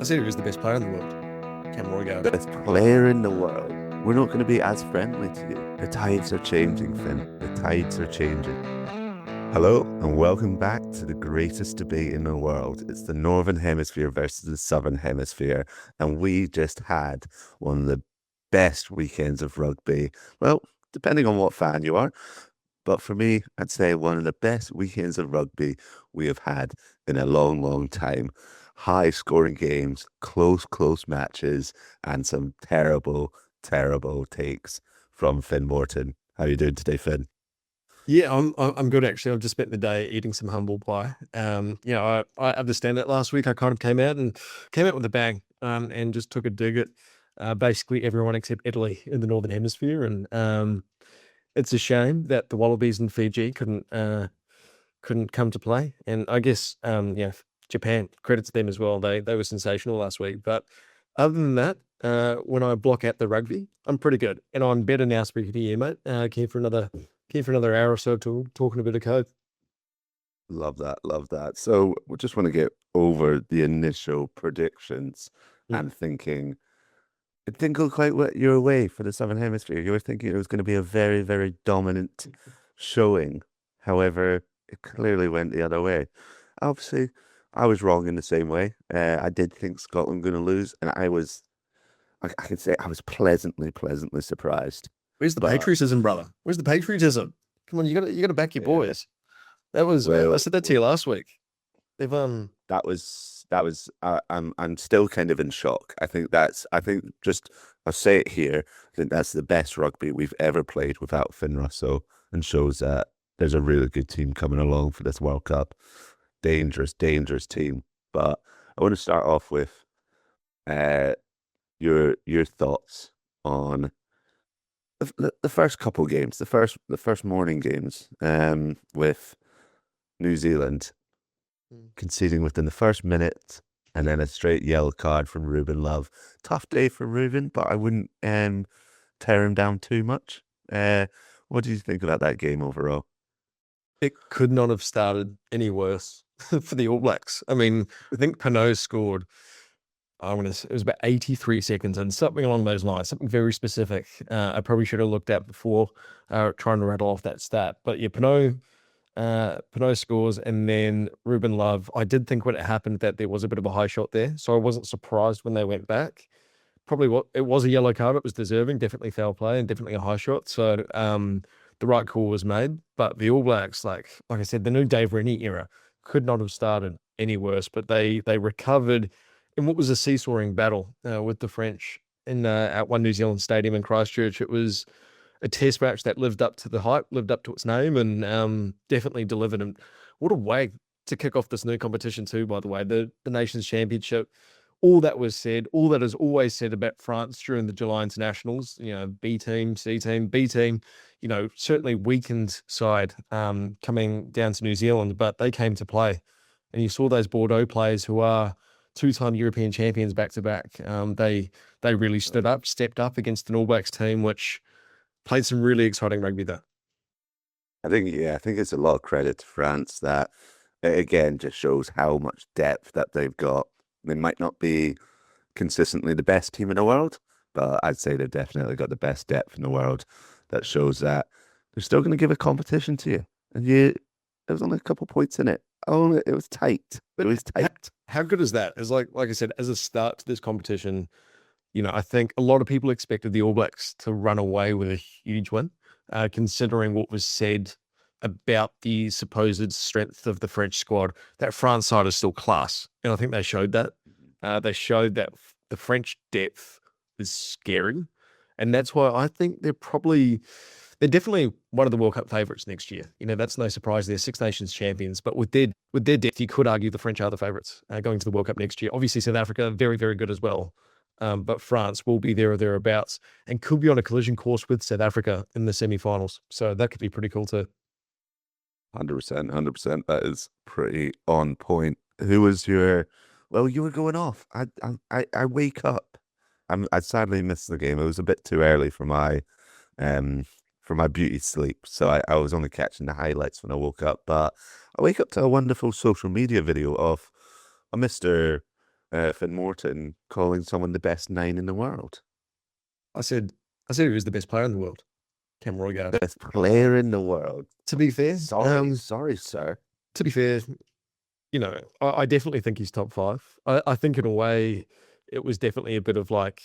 I said he was the best player in the world. Cam Roigard. Best player in the world. We're not going to be as friendly to you. The tides are changing, Finn. The tides are changing. Hello, and welcome back to the greatest debate in the world. It's the Northern Hemisphere versus the Southern Hemisphere. And we just had one of the best weekends of rugby. Well, depending on what fan you are. But for me, I'd say one of the best weekends of rugby we have had in a long, long time. High scoring games, close matches, and some terrible, terrible takes from Finn Morton. How are you doing today, Finn? Yeah, I'm good actually. I've just spent the day eating some humble pie. I understand that last week I kind of came out with a bang, and just took a dig at basically everyone except Italy in the Northern Hemisphere, and it's a shame that the Wallabies in Fiji couldn't come to play. And I guess Japan, credit to them as well. They were sensational last week. But other than that, when I block out the rugby, I'm pretty good, and I'm better now speaking to you, mate. Keen for another hour or so to talking a bit of code. Love that, love that. So we just want to get over the initial predictions and thinking it didn't go quite your way for the Southern Hemisphere. You were thinking it was going to be a very, very dominant showing. However, it clearly went the other way. Obviously, I was wrong in the same way. I did think Scotland were going to lose, and I can say I was pleasantly surprised. Where's the But patriotism, brother? Where's the patriotism? Come on, you gotta back your yeah, boys. That was I well, said that to you last week. They've I'm still kind of in shock. I think just I'll say it here. I think that's the best rugby we've ever played without Finn Russell, and shows that there's a really good team coming along for this World Cup. Dangerous team. But I want to start off with uh your thoughts on the first couple games, the first morning games, with New Zealand conceding within the first minute, and then a straight yellow card from Ruben Love. Tough day for Ruben, but I wouldn't tear him down too much. What do you think about that game overall? It could not have started any worse for the All Blacks. I mean, I think Pinot scored. It was about 83 seconds and something along those lines, something very specific. I probably should have looked at before trying to rattle off that stat. But yeah, Pinot scores, and then Ruben Love. I did think when it happened that there was a bit of a high shot there, so I wasn't surprised when they went back. Probably it was a yellow card. It was deserving, definitely foul play, and definitely a high shot. So the right call was made. But the All Blacks, like I said, the new Dave Rennie era could not have started any worse. But they recovered in what was a seesawing battle with the French at One New Zealand Stadium in Christchurch. It was a test match that lived up to the hype, lived up to its name, and definitely delivered. And what a way to kick off this new competition too, by the way, the Nations Championship. All that was said, all that is always said about France during the July internationals, B team, C team, B team, certainly weakened side coming down to New Zealand, but they came to play. And you saw those Bordeaux players who are two-time European champions back to back. They really stepped up against an All Blacks team, which played some really exciting rugby there. I think it's a lot of credit to France that it again just shows how much depth that they've got. They might not be consistently the best team in the world, but I'd say they've definitely got the best depth in the world. That shows that they're still going to give a competition to you. And there was only a couple points in it. It was tight, but it was tight. How good is that? As like I said, as a start to this competition, I think a lot of people expected the All Blacks to run away with a huge win, considering what was said about the supposed strength of the French squad. That France side is still class, and I think they showed that. They showed that the French depth is scary, and that's why I think they're definitely one of the World Cup favourites next year. That's no surprise. They're Six Nations champions, but with their depth, you could argue the French are the favourites going to the World Cup next year. Obviously, South Africa very, very good as well. But France will be there or thereabouts and could be on a collision course with South Africa in the semi-finals. So that could be pretty cool too. 100%, 100%. That is pretty on point. Who was your? Well, you were going off. I wake up. I sadly missed the game. It was a bit too early for my beauty sleep, so I was only catching the highlights when I woke up. But I wake up to a wonderful social media video of a Mr. Finn Morton calling someone the best 9 in the world. I said he was the best player in the world, Cam Roigard. Best player in the world. To be fair, Sorry, sir. to be fair, I definitely think he's top 5. I think in a way it was definitely a bit of like,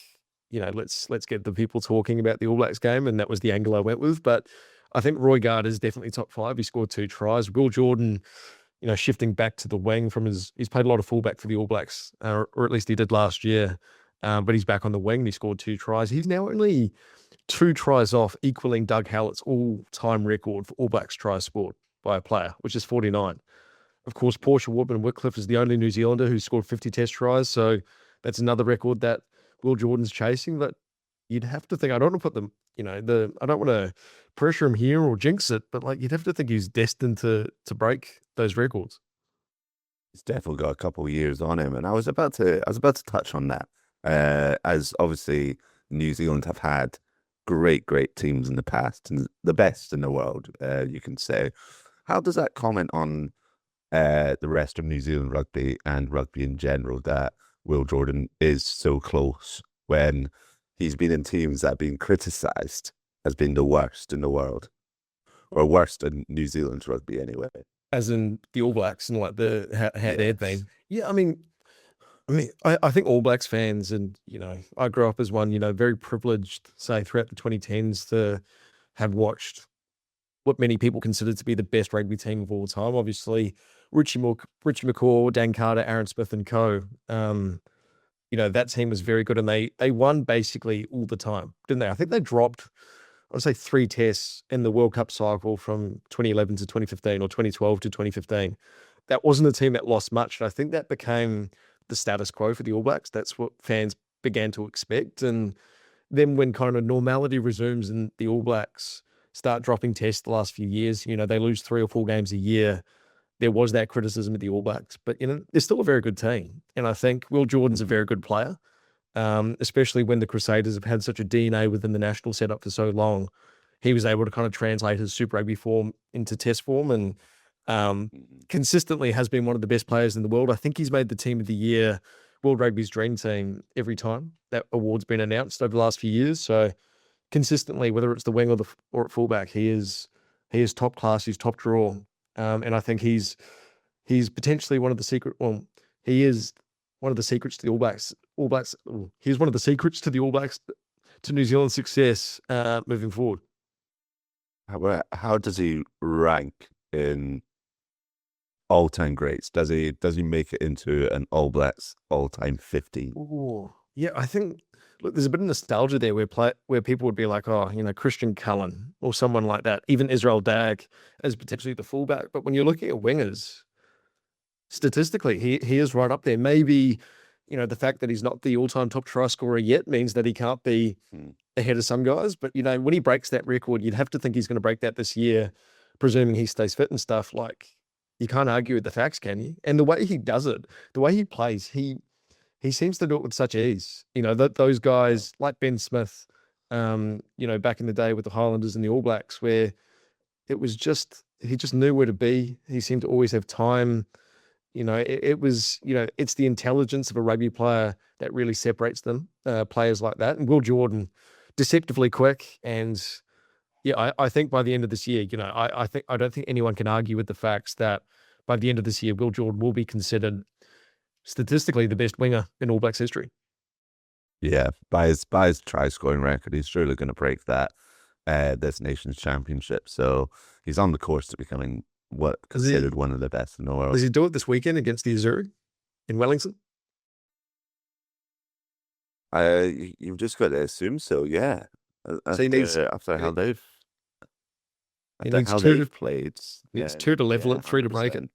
let's get the people talking about the All Blacks game, and that was the angle I went with. But I think Roigard is definitely top 5. He scored 2 tries. Will Jordan, shifting back to the wing from he's played a lot of fullback for the All Blacks, or at least he did last year. But he's back on the wing and he scored 2 tries. He's now only 2 tries off equaling Doug Hallett's all-time record for All Blacks tries scored by a player, which is 49. Of course, Portia Woodman-Whitcliff is the only New Zealander who scored 50 test tries, so that's another record that Will Jordan's chasing. But you'd have to think, I don't want to put them, I don't want to pressure him here or jinx it, but like you'd have to think he's destined to break those records. He's definitely got a couple of years on him, and I was about to touch on that. As obviously New Zealand have had great teams in the past, and the best in the world, you can say. How does that comment on the rest of New Zealand rugby and rugby in general that Will Jordan is so close when he's been in teams that have been criticised as being the worst in the world, or worst in New Zealand's rugby anyway? As in the All Blacks and like how they've been. Yeah, I mean, I think All Blacks fans, and I grew up as one, very privileged, say throughout the 2010s, to have watched what many people consider to be the best rugby team of all time. Obviously, Richie McCaw, Dan Carter, Aaron Smith and co. That team was very good, and they won basically all the time, didn't they? I think they dropped, I would say, 3 tests in the World Cup cycle from 2011 to 2015 or 2012 to 2015. That wasn't a team that lost much, and I think that became the status quo for the All Blacks. That's what fans began to expect. And then when kind of normality resumes and the All Blacks start dropping tests the last few years, they lose 3 or 4 games a year. There was that criticism of the All Blacks, but they're still a very good team. And I think Will Jordan's a very good player, especially when the Crusaders have had such a DNA within the national setup for so long. He was able to kind of translate his Super Rugby form into test form, and consistently has been one of the best players in the world. I think he's made the Team of the Year, World Rugby's Dream Team, every time that award's been announced over the last few years. So consistently, whether it's the wing or at fullback, he is top class. He's top draw, and I think he's potentially one of the secret. Well, he is one of the secrets to the All Blacks. He's one of the secrets to the All Blacks, to New Zealand's success moving forward. How does he rank in all-time greats? Does he make it into an All Blacks all-time 15? Ooh. Yeah, I think, look, there's a bit of nostalgia there where people would be like, oh, Christian Cullen or someone like that, even Israel Dag as potentially the fullback. But when you're looking at wingers, statistically, he is right up there. Maybe, the fact that he's not the all-time top try scorer yet means that he can't be ahead of some guys. But, when he breaks that record, you'd have to think he's going to break that this year, presuming he stays fit and stuff. Like, you can't argue with the facts, can you? And the way he does it, the way he plays, he seems to do it with such ease. Those guys like Ben Smith, back in the day with the Highlanders and the All Blacks, where it was just, he just knew where to be. He seemed to always have time. It was, it's the intelligence of a rugby player that really separates them, players like that. And Will Jordan, deceptively quick. And yeah, I think by the end of this year, I don't think anyone can argue with the facts that by the end of this year, Will Jordan will be considered statistically the best winger in All Blacks history. Yeah, by his try scoring record, he's surely going to break that this nation's championship. So he's on the course to becoming considered one of the best in the world. Does he do it this weekend against the Azuri in Wellington? You've just got to assume so. Yeah. So he needs, after how they've played. It's 2 to level it, 3 to break it.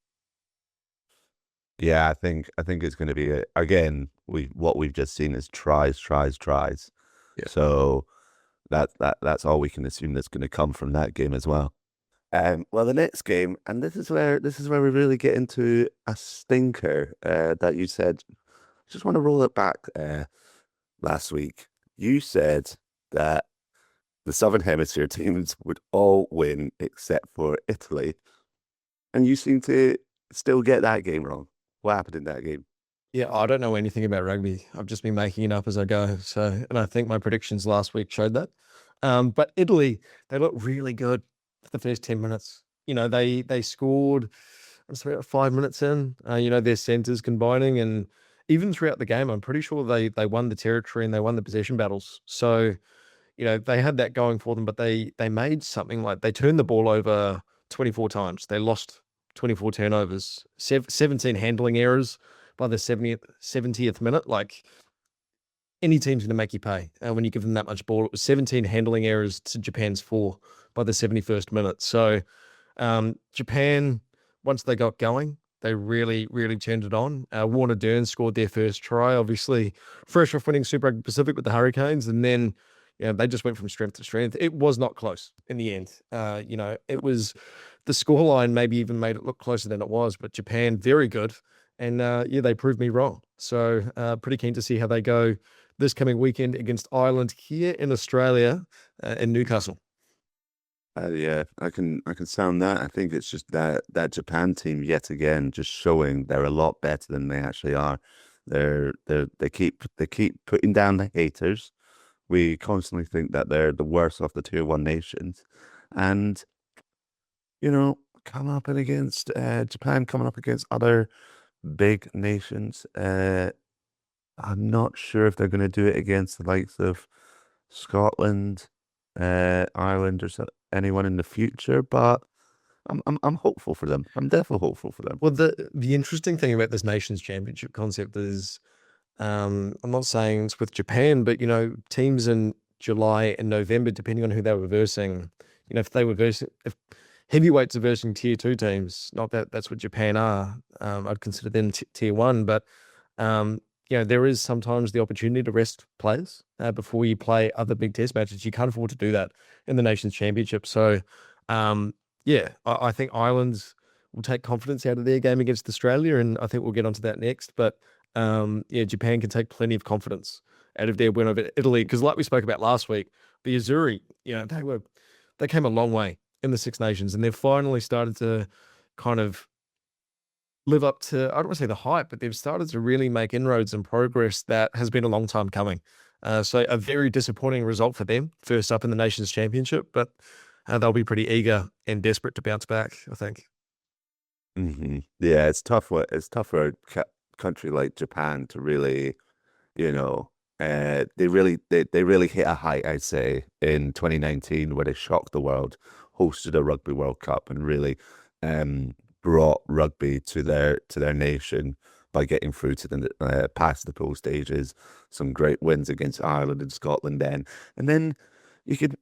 Yeah, I think it's going to be again. What we've just seen is tries. Yeah. So that's all we can assume that's going to come from that game as well. Well, the next game, and this is where we really get into a stinker that you said. I just want to roll it back. Last week, you said that the Southern Hemisphere teams would all win except for Italy, and you seem to still get that game wrong. What happened in that game? Yeah, I don't know anything about rugby. I've just been making it up as I go. So, and I think my predictions last week showed that. But Italy, they looked really good for the first 10 minutes. They scored. It's about 5 minutes in. Their centers combining, and even throughout the game, I'm pretty sure they won the territory and they won the possession battles. So they had that going for them, but they made something like they turned the ball over 24 times. They lost 24 turnovers, 17 handling errors by the 70th minute. Like any team's going to make you pay when you give them that much ball. It was 17 handling errors to Japan's 4 by the 71st minute. So Japan, once they got going, they really, really turned it on. Warner Dern scored their first try, obviously fresh off winning Super Rugby Pacific with the Hurricanes, and then they just went from strength to strength. It was not close in the end. It was the scoreline maybe even made it look closer than it was, but Japan very good, and they proved me wrong. So pretty keen to see how they go this coming weekend against Ireland here in Australia in Newcastle. Yeah, I can sound that. I think it's just that Japan team yet again just showing they're a lot better than they actually are. They keep putting down the haters. We constantly think that they're the worst of the tier one nations, and coming up against Japan, coming up against other big nations. I'm not sure if they're going to do it against the likes of Scotland, Ireland, or anyone in the future, but I'm hopeful for them. I'm definitely hopeful for them. Well, the interesting thing about this Nations Championship concept is, I'm not saying it's with Japan, but teams in July and November, depending on who they were versing, if heavyweights are versing tier two teams, not that that's what Japan are, I'd consider them tier one, but there is sometimes the opportunity to rest players before you play other big test matches. You can't afford to do that in the Nations Championship. So, I think Ireland will take confidence out of their game against Australia, and I think we'll get onto that next. But Japan can take plenty of confidence out of their win over Italy, because like we spoke about last week, the Azzurri, they came a long way in the Six Nations, and they've finally started to kind of live up to, I don't want to say the hype, but they've started to really make inroads and progress that has been a long time coming. So a very disappointing result for them, first up in the Nations Championship, but they'll be pretty eager and desperate to bounce back, I think. Yeah, it's tough. It's tough for a country like Japan to really, they really hit a height, I'd say, in 2019 where they shocked the world, hosted a Rugby World Cup, and really brought rugby to their nation by getting through to the past the pool stages. Some great wins against Ireland and Scotland then, and then you could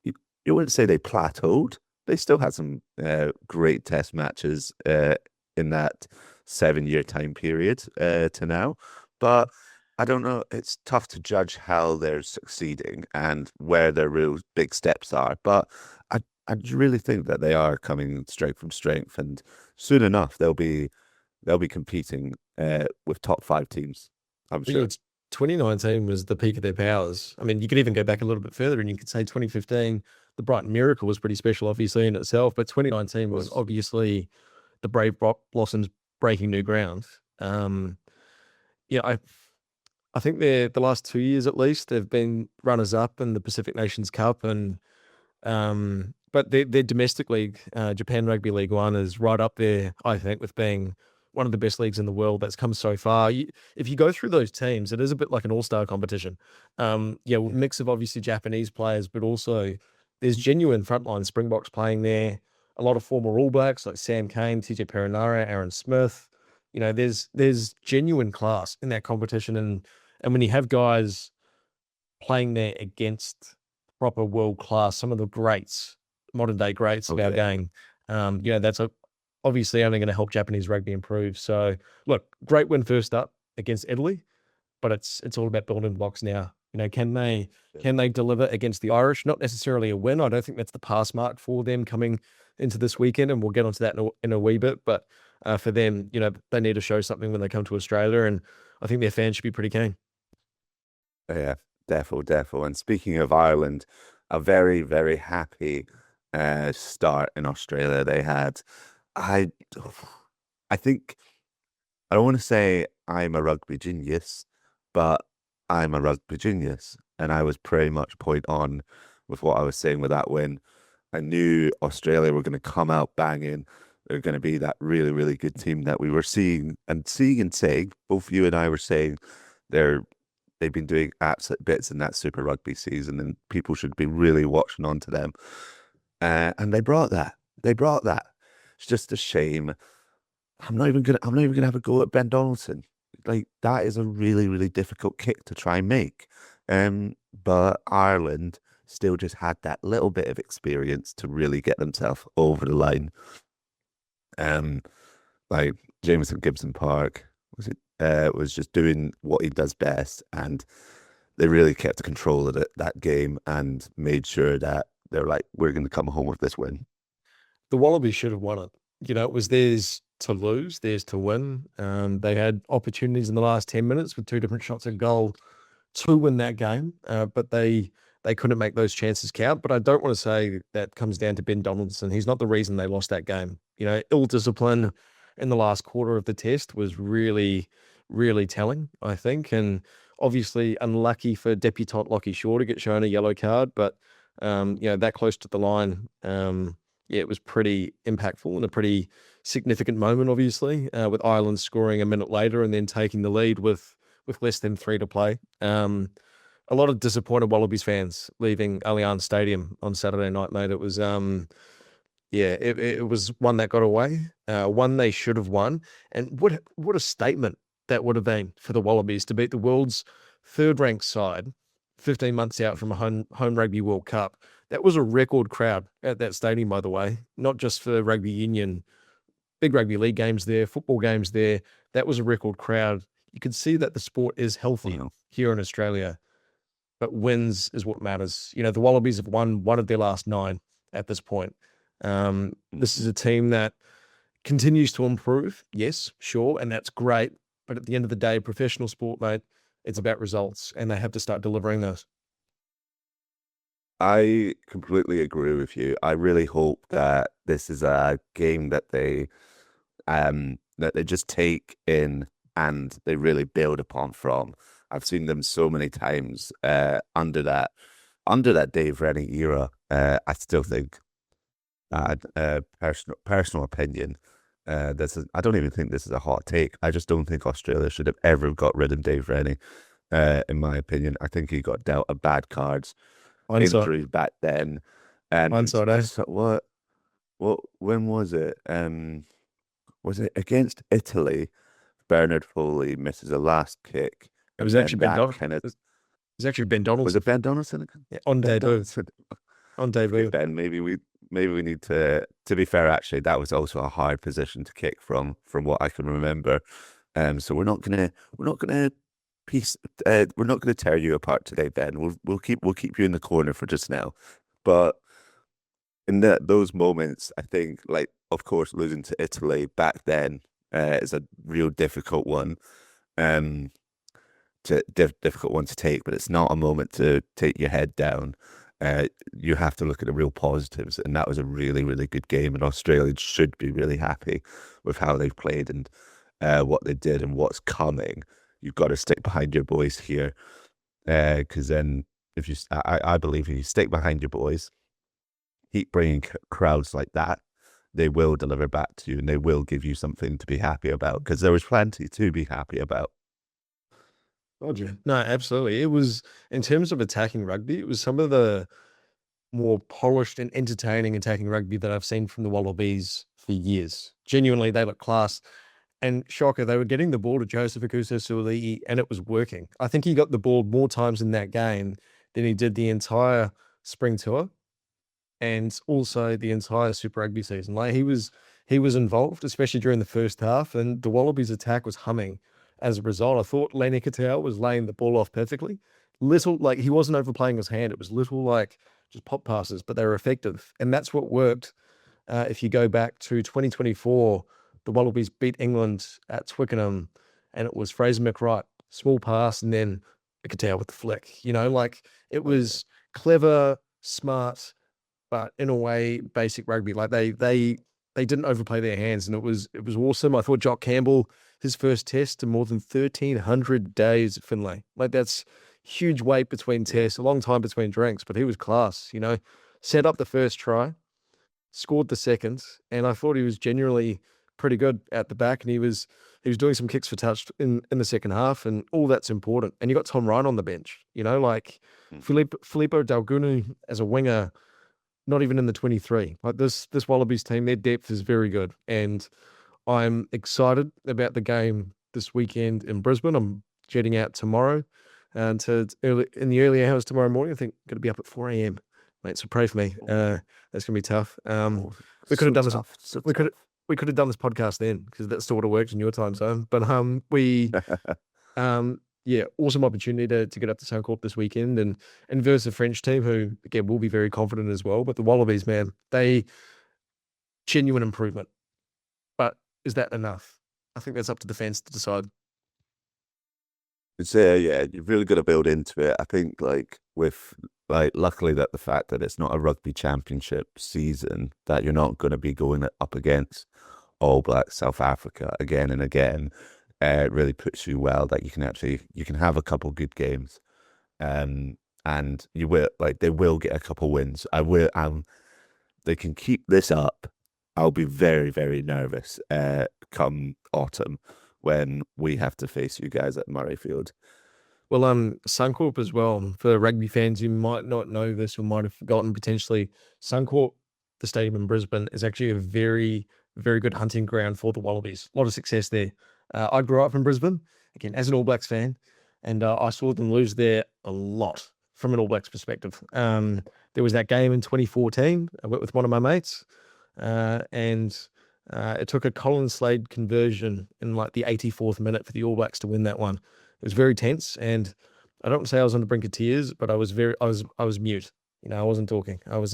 you wouldn't say they plateaued. They still had some great test matches in that 7-year time period to now, but I don't know. It's tough to judge how they're succeeding and where their real big steps are. But I really think that they are coming strength from strength, and soon enough they'll be competing with top five teams. I'm Well, sure. 2019 was the peak of their powers. I mean, you could even go back a little bit further and you could say 2015, the Brighton Miracle was pretty special, obviously, in itself. But 2019 was Was obviously the Brave Blossoms breaking new ground. Um, yeah, I think the last 2 years at least, they've been runners up in the Pacific Nations Cup, and but their domestic league, Japan Rugby League One, is right up there, I think, with being one of the best leagues in the world that's come so far. If you go through those teams, it is a bit like an all-star competition. Mix of obviously Japanese players, but also there's genuine frontline Springboks playing there. A lot of former All Blacks like Sam Cane, TJ Perenara, Aaron Smith. There's genuine class in that competition, and when you have guys playing there against proper world class, some of the greats, modern day greats of our okay. game. That's obviously only going to help Japanese rugby improve. So, look, great win first up against Italy, but it's all about building blocks now. Can they deliver against the Irish? Not necessarily a win. I don't think that's the pass mark for them coming into this weekend, and we'll get onto that in a wee bit. But for them, they need to show something when they come to Australia, and I think their fans should be pretty keen. Yeah, defo. And speaking of Ireland, a very, very happy start in Australia they had. I I think I don't want to say I'm a rugby genius, but I'm a rugby genius. And I was pretty much point on with what I was saying with that win. I knew Australia were going to come out banging. They're going to be that really, really good team that we were seeing and saying. Both you and I were saying they've been doing absolute bits in that Super Rugby season, and people should be really watching on to them. And they brought that. They brought that. It's just a shame. I'm not even gonna have a go at Ben Donaldson. Like, that is a really, really difficult kick to try and make. But Ireland still just had that little bit of experience to really get themselves over the line. Like Jameson Gibson Park was just doing what he does best, and they really kept control of that game and made sure that they're like, we're going to come home with this win. The Wallabies should have won it. It was theirs to lose, theirs to win. They had opportunities in the last 10 minutes with 2 different shots at goal to win that game, but they couldn't make those chances count. But I don't want to say that comes down to Ben Donaldson. He's not the reason they lost that game. Ill discipline in the last quarter of the test was really, really telling, I think. And obviously unlucky for debutant Lockie Shaw to get shown a yellow card, but that close to the line, it was pretty impactful and a pretty significant moment, obviously, with Ireland scoring a minute later and then taking the lead with less than 3 to play. A lot of disappointed Wallabies fans leaving Allianz Stadium on Saturday night, mate. It was, it was one that got away, one they should have won. And what a statement that would have been for the Wallabies to beat the world's 3rd-ranked side 15 months out from a home Rugby World Cup. That was a record crowd at that stadium, by the way, not just for rugby union, big rugby league games there, football games there. That was a record crowd. You could see that the sport is healthy here in Australia, but wins is what matters. The Wallabies have won one of their last 9 at this point. This is a team that continues to improve. Yes, sure. And that's great. But at the end of the day, professional sport, mate, it's about results, and they have to start delivering those. I completely agree with you. I really hope that this is a game that they just take in and they really build upon from. I've seen them so many times under that Dave Rennie era. I still think that personal opinion. I don't even think this is a hot take. I just don't think Australia should have ever got rid of Dave Rennie. In my opinion, I think he got dealt a bad cards. Injuries back then, and so when was it? Was it against Italy? Bernard Foley misses a last kick. It was actually Ben Donaldson. It was actually Ben Donaldson. Was it Ben Donaldson? Yeah, on debut. On debut. Ben, maybe we need to. To be fair, actually, that was also a hard position to kick from what I can remember. So we're not gonna tear you apart today, Ben. We'll keep you in the corner for just now. But in those moments, I think, like, of course, losing to Italy back then is a real difficult one. Difficult one to take, but it's not a moment to take your head down. You have to look at the real positives, and that was a really, really good game. And Australia should be really happy with how they've played and what they did and what's coming. You've got to stick behind your boys here, because then I believe if you stick behind your boys, keep bringing crowds like that, they will deliver back to you and they will give you something to be happy about, because there was plenty to be happy about. Roger. No, absolutely. It was, in terms of attacking rugby, it was some of the more polished and entertaining attacking rugby that I've seen from the Wallabies for years. Genuinely, they look class. And shocker, they were getting the ball to Joseph Akuso-Suaalii, and it was working. I think he got the ball more times in that game than he did the entire spring tour and also the entire Super Rugby season. Like, he was involved, especially during the first half, and the Wallabies attack was humming. As a result, I thought Lane Ikitau was laying the ball off perfectly. Little, like, he wasn't overplaying his hand. It was little, like, just pop passes, but they were effective. And that's what worked. If you go back to 2024, the Wallabies beat England at Twickenham, and it was Fraser McWright, small pass, and then Ikitau with the flick. Like, it was clever, smart, but in a way, basic rugby. Like, they didn't overplay their hands, and it was awesome. I thought Jock Campbell his first test in more than 1,300 days at Finlay. Like, that's huge wait between tests, a long time between drinks, but he was class, you know. Set up the first try, scored the second, and I thought he was genuinely pretty good at the back, and he was doing some kicks for touch in the second half, and all that's important. And you got Tom Ryan on the bench, you know, like Filippo Dalgunu as a winger, not even in the 23. Like, this Wallabies team, their depth is very good, and I'm excited about the game this weekend in Brisbane. I'm jetting out tomorrow, and in the early hours tomorrow morning. I think I'm going to be up at 4 a.m. Mate, so pray for me. That's gonna be tough. We could have done this. We could have done this podcast then, because that still would have worked in your time zone. But yeah, awesome opportunity to get up to Suncorp this weekend and versus a French team who, again, will be very confident as well. But the Wallabies, man, they genuine improvement. But is that enough? I think that's up to the fans to decide. So yeah, you've really got to build into it. I think luckily that the fact that it's not a rugby championship season, that you're not going to be going up against All Blacks South Africa again and again, it really puts you well that you can have a couple good games, and they will get a couple wins. They can keep this up. I'll be very, very nervous come autumn when we have to face you guys at Murrayfield. Well, Suncorp as well, for rugby fans who might not know this or might have forgotten potentially, Suncorp, the stadium in Brisbane, is actually a very, very good hunting ground for the Wallabies. A lot of success there. I grew up in Brisbane, again, as an All Blacks fan, and I saw them lose there a lot from an All Blacks perspective. There was that game in 2014. I went with one of my mates, and it took a Colin Slade conversion in like the 84th minute for the All Blacks to win that one. It was very tense, and I don't say I was on the brink of tears, but I was mute. You know, I wasn't talking. I was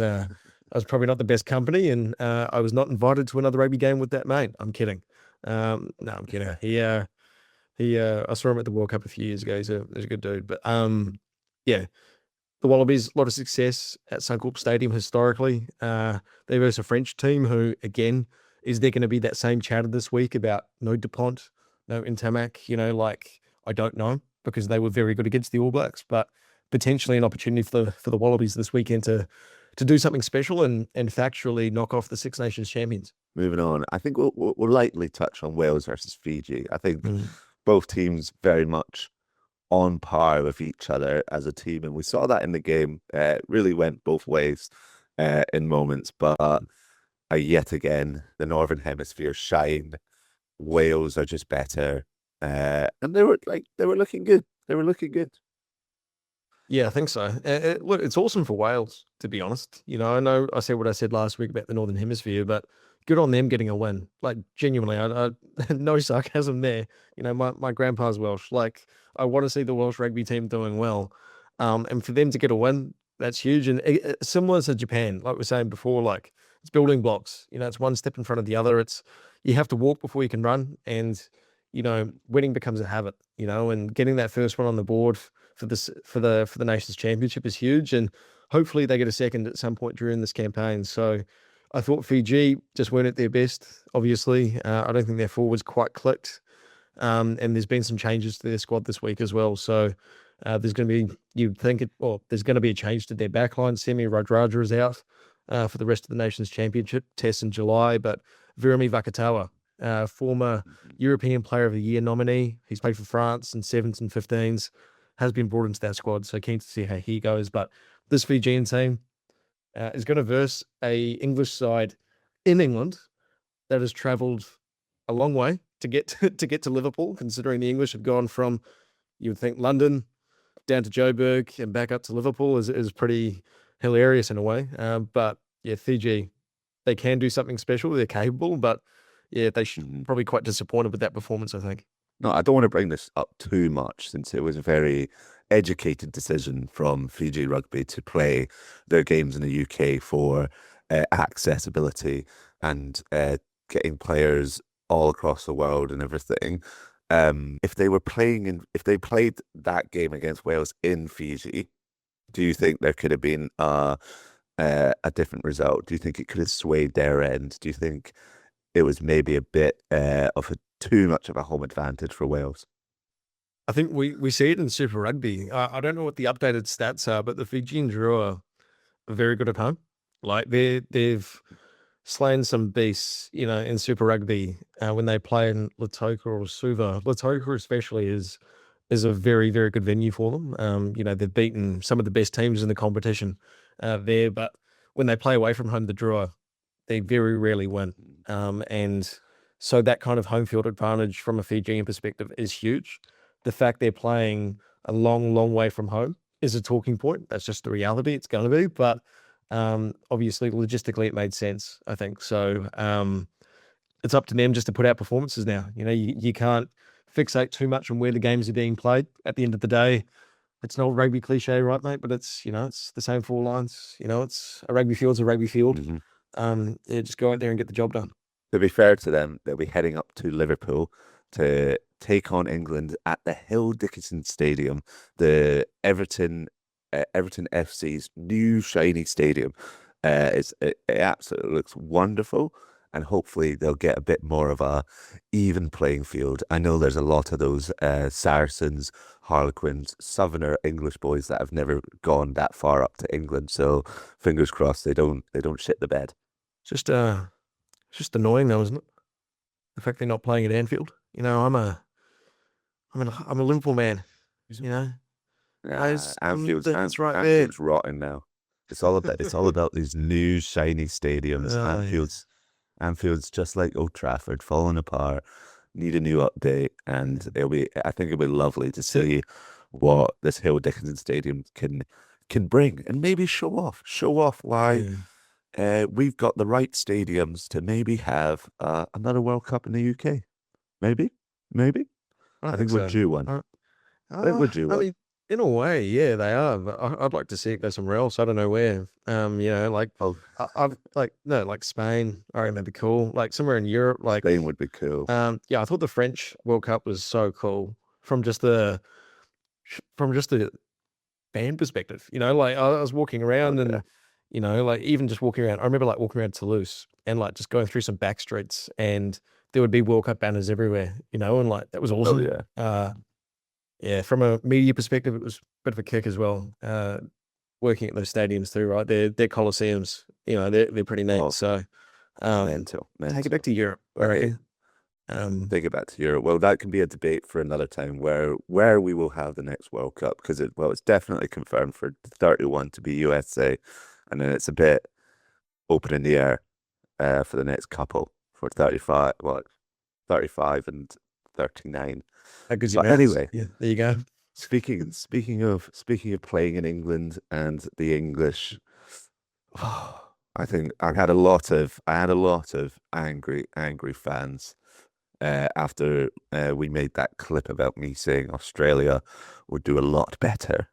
probably not the best company, and I was not invited to another rugby game with that mate. I'm kidding. No, I'm kidding. I saw him at the World Cup a few years ago. He's a good dude. But yeah, the Wallabies, a lot of success at Suncorp Stadium historically. They versus a French team who, again, is there going to be that same chatter this week about no Dupont, no Intamac? You know, like, I don't know, because they were very good against the All Blacks, but potentially an opportunity for the Wallabies this weekend to do something special and factually knock off the Six Nations champions. Moving on, I think we'll lightly touch on Wales versus Fiji. I think both teams very much on par with each other as a team, and we saw that in the game. It really went both ways in moments, but yet again, the Northern Hemisphere shined. Wales are just better. And they were looking good. They were looking good. Yeah, I think so. Look, it's awesome for Wales, to be honest. You know I said what I said last week about the Northern Hemisphere, but good on them getting a win. Like, genuinely, I no sarcasm there. You know, my grandpa's Welsh. Like, I want to see the Welsh rugby team doing well. And for them to get a win, that's huge. And similar to Japan, like we were saying before, like, it's building blocks. You know, it's one step in front of the other. You have to walk before you can run, and you know, winning becomes a habit, you know, and getting that first one on the board for the Nations Championship is huge. And hopefully they get a second at some point during this campaign. So I thought Fiji just weren't at their best, obviously. I don't think their forwards quite clicked. And there's been some changes to their squad this week as well. So there's going to be, there's going to be a change to their backline. Semi Roigard is out for the rest of the Nations Championship test in July, but Virami Vakatawa, former European Player of the Year nominee. He's played for France in 7s and 15s, has been brought into that squad. So keen to see how he goes. But this Fijian team is going to verse a English side in England that has travelled a long way to get to Liverpool, considering the English have gone from, you would think, London down to Joburg and back up to Liverpool is pretty hilarious in a way. But yeah, Fiji, they can do something special. They're capable, but yeah, they should probably quite disappointed with that performance, I think. No, I don't want to bring this up too much, since it was a very educated decision from Fiji Rugby to play their games in the UK for accessibility and getting players all across the world and everything. If they played that game against Wales in Fiji, do you think there could have been a different result? Do you think it could have swayed their end? Do you think it was maybe a bit of too much of a home advantage for Wales. I think we see it in Super Rugby. I don't know what the updated stats are, but the Fijian Drua are very good at home. Like they've slain some beasts, in Super Rugby when they play in Lautoka or Suva. Lautoka especially is a very, very good venue for them. They've beaten some of the best teams in the competition there, but when they play away from home, the Drua, they very rarely win. And so that kind of home field advantage from a Fijian perspective is huge. The fact they're playing a long, long way from home is a talking point. That's just the reality. It's going to be, but obviously logistically it made sense, I think. So it's up to them just to put out performances now. You can't fixate too much on where the games are being played. At the end of the day, it's an old rugby cliche, right, mate? But it's the same four lines. It's a rugby field's a rugby field. Yeah, just go out there and get the job done. To be fair to them, they'll be heading up to Liverpool to take on England at the Hill Dickinson Stadium, the Everton FC's new shiny stadium. It absolutely looks wonderful, and hopefully they'll get a bit more of a even playing field. I know there's a lot of those Saracens, Harlequins, Southerner English boys that have never gone that far up to England. So fingers crossed they don't shit the bed. It's just annoying though, isn't it? The fact they're not playing at Anfield. I'm a Liverpool man. Anfield's that's right there. Anfield's rotten now. It's all about these new shiny stadiums. Anfield's just like Old Trafford, falling apart. Need a new update, and I think it'll be lovely to see what this Hill Dickinson Stadium can bring, and maybe show off why we've got the right stadiums to maybe have another World Cup in the UK. Maybe. I think we're due one. I think we're due one. I mean, in a way, yeah, they are. But I'd like to see it go somewhere else. I don't know where. Like Spain. I reckon that'd be cool. Like somewhere in Europe. Like Spain would be cool. I thought the French World Cup was so cool from just the fan perspective. Like I was walking around and like even just walking around. I remember like walking around Toulouse and like just going through some back streets and there would be World Cup banners everywhere. And like that was awesome. Yeah, from a media perspective, it was a bit of a kick as well. Working at those stadiums too, right? They're coliseums. They're pretty neat. So, mental. Take it back to Europe. All right. Take it back to Europe. Well, that can be a debate for another time. Where we will have the next World Cup, because it's definitely confirmed for 31 to be USA, and then it's a bit open in the air for the next couple for 35. Well, 35 and 39. But anyway, yeah, there you go. Speaking of playing in England and the English, I think I had a lot of angry fans after we made that clip about me saying Australia would do a lot better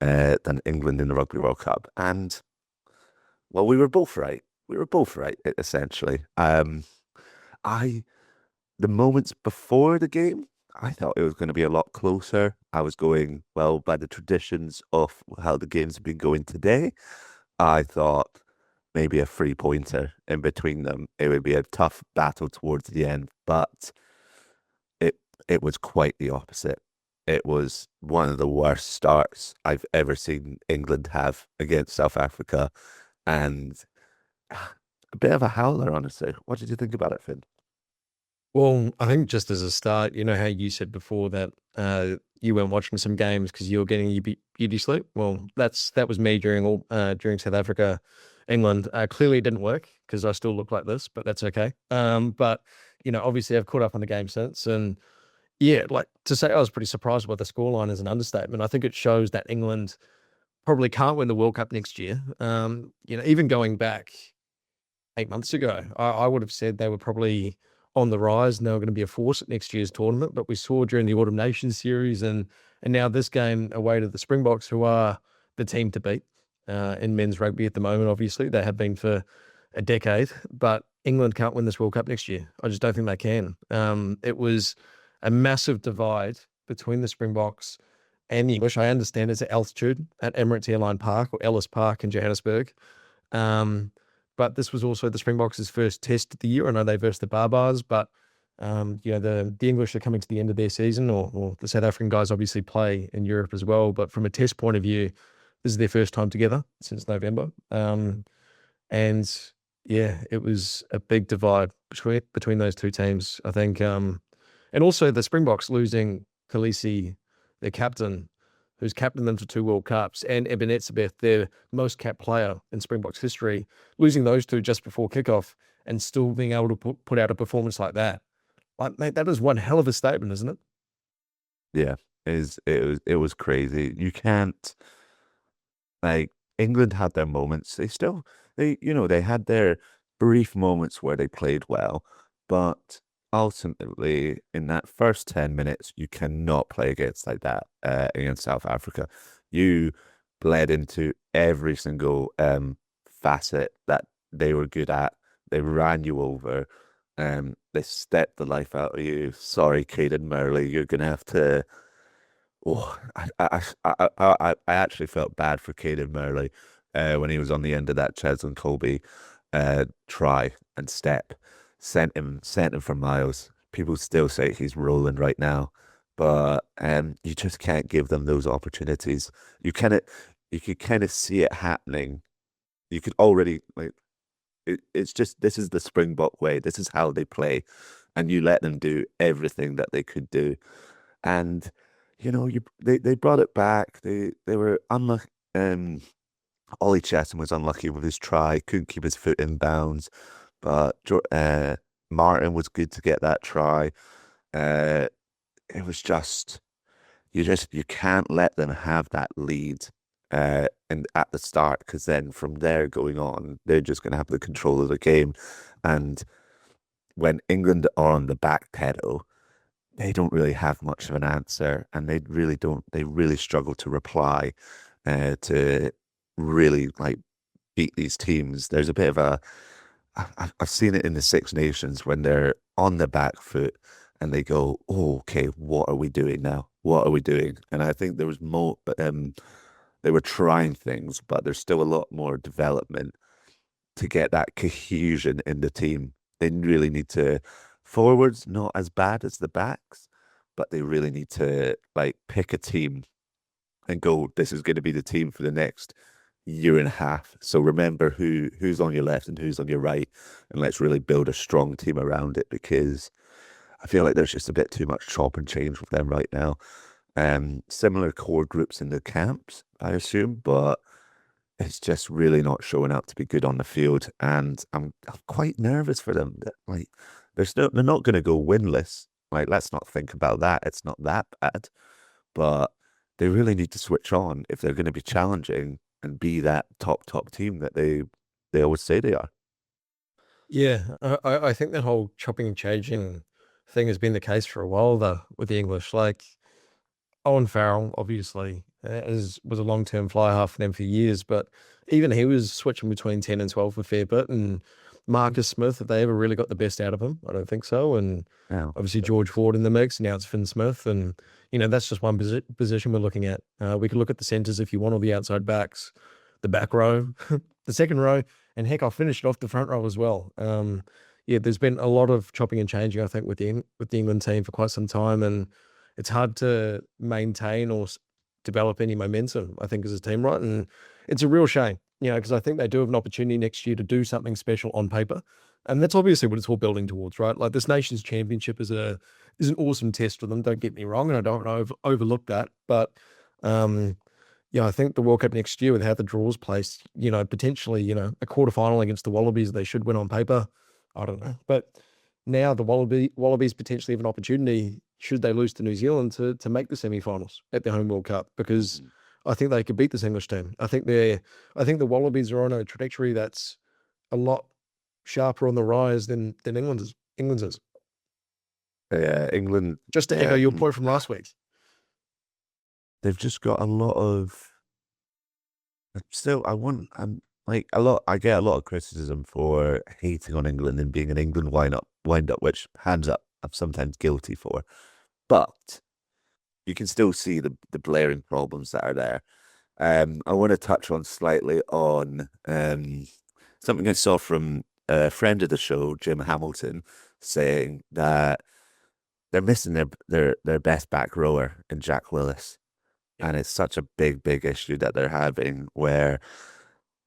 than England in the Rugby World Cup, and well, we were both right. Essentially. The moments before the game, I thought it was going to be a lot closer. I was going, well, by the traditions of how the games have been going today, I thought maybe a 3-pointer in between them. It would be a tough battle towards the end, but it was quite the opposite. It was one of the worst starts I've ever seen England have against South Africa, and a bit of a howler, honestly. What did you think about it, Finn? Well, I think just as a start, how you said before that you weren't watching some games because you were getting your beauty sleep. Well, that was me during South Africa, England. Clearly, it didn't work because I still look like this, but that's okay. But obviously, I've caught up on the game since, and yeah, like to say I was pretty surprised by the scoreline is an understatement. I think it shows that England probably can't win the World Cup next year. Even going back 8 months ago, I would have said they were probably on the rise and they were going to be a force at next year's tournament. But we saw during the Autumn Nations series and now this game away to the Springboks, who are the team to beat in men's rugby at the moment. Obviously, they have been for a decade, but England can't win this World Cup next year. I just don't think they can. It was a massive divide between the Springboks and the English. I understand it's at altitude at Emirates Airline Park or Ellis Park in Johannesburg. But this was also the Springboks' first test of the year. I know they versed the Barbars, but The English are coming to the end of their season, or the South African guys obviously play in Europe as well. But from a test point of view, this is their first time together since November. And yeah, it was a big divide between those two teams, I think. And also the Springboks losing Khaleesi, their captain, who's captained them to 2 World Cups, and Ebenezer, their most capped player in Springboks history, losing those two just before kickoff and still being able to put out a performance like that. Like, mate, that is one hell of a statement, isn't it? Yeah, it was crazy. You can't like England had their moments. They had their brief moments where they played well, but ultimately in that first 10 minutes, you cannot play against like that against South Africa. You bled into every single facet that they were good at. They ran you over. They stepped the life out of you. Sorry, Caden Murley, you're gonna have to. Oh, I actually felt bad for Caden Murley when he was on the end of that Cheslin Colby try and step. Sent him for miles. People still say he's rolling right now, but you just can't give them those opportunities. You could kind of see it happening. You could already like it's just this is the Springbok way. This is how they play, and you let them do everything that they could do. And they brought it back. They were unlucky. Ollie Chessum was unlucky with his try. Couldn't keep his foot in bounds, but Martin was good to get that try. Uh, it was just you can't let them have that lead and at the start, because then from there going on, they're just going to have the control of the game. And when England are on the back pedal, they don't really have much of an answer, and they really don't. They really struggle to reply to really like beat these teams. There's a bit of a. I've seen it in the Six Nations when they're on the back foot and they go, "Oh, okay, what are we doing now? What are we doing?" And I think there was more. They were trying things, but there's still a lot more development to get that cohesion in the team. They really need to forwards not as bad as the backs, but they really need to like pick a team and go, this is going to be the team for the next year and a half. So remember who's on your left and who's on your right, and let's really build a strong team around it, because I feel like there's just a bit too much chop and change with them right now. Similar core groups in the camps, I assume, but it's just really not showing up to be good on the field, and I'm quite nervous for them. Like, they're not going to go winless. Like, let's not think about that. It's not that bad, but they really need to switch on if they're going to be challenging and be that top team that they always say they are. Yeah, I think that whole chopping and changing thing has been the case for a while, though, with the English. Like, Owen Farrell, obviously, was a long-term fly half for them for years, but even he was switching between 10 and 12 a fair bit. And Marcus Smith, have they ever really got the best out of him? I don't think so. And Yeah. obviously George Ford in the mix. Now it's Finn Smith. And, that's just one position we're looking at. We could look at the centres if you want, all the outside backs, the back row, the second row, and heck, I'll finish it off the front row as well. Yeah, there's been a lot of chopping and changing, I think, with the England team for quite some time, and it's hard to maintain or develop any momentum, I think, as a team, right? And it's a real shame, because I think they do have an opportunity next year to do something special on paper, and that's obviously what it's all building towards, right? Like, this Nations Championship is an awesome test for them. Don't get me wrong, and I don't want to overlook that, but I think the World Cup next year, with how the draws placed, potentially, a quarterfinal against the Wallabies, they should win on paper. I don't know, but now the Wallabies potentially have an opportunity, should they lose to New Zealand, to make the semi-finals at their home World Cup, because I think they could beat this English team. I think the Wallabies are on a trajectory that's a lot sharper on the rise than England's is. Yeah, England. Just to echo your point from last week. They've just got a lot of. Still, I get a lot of criticism for hating on England and being an England wind up, which, hands up, I'm sometimes guilty for. But you can still see the blaring problems that are there. I want to touch on slightly on something I saw from a friend of the show, Jim Hamilton, saying that they're missing their best back rower in Jack Willis. Yep. And it's such a big issue that they're having where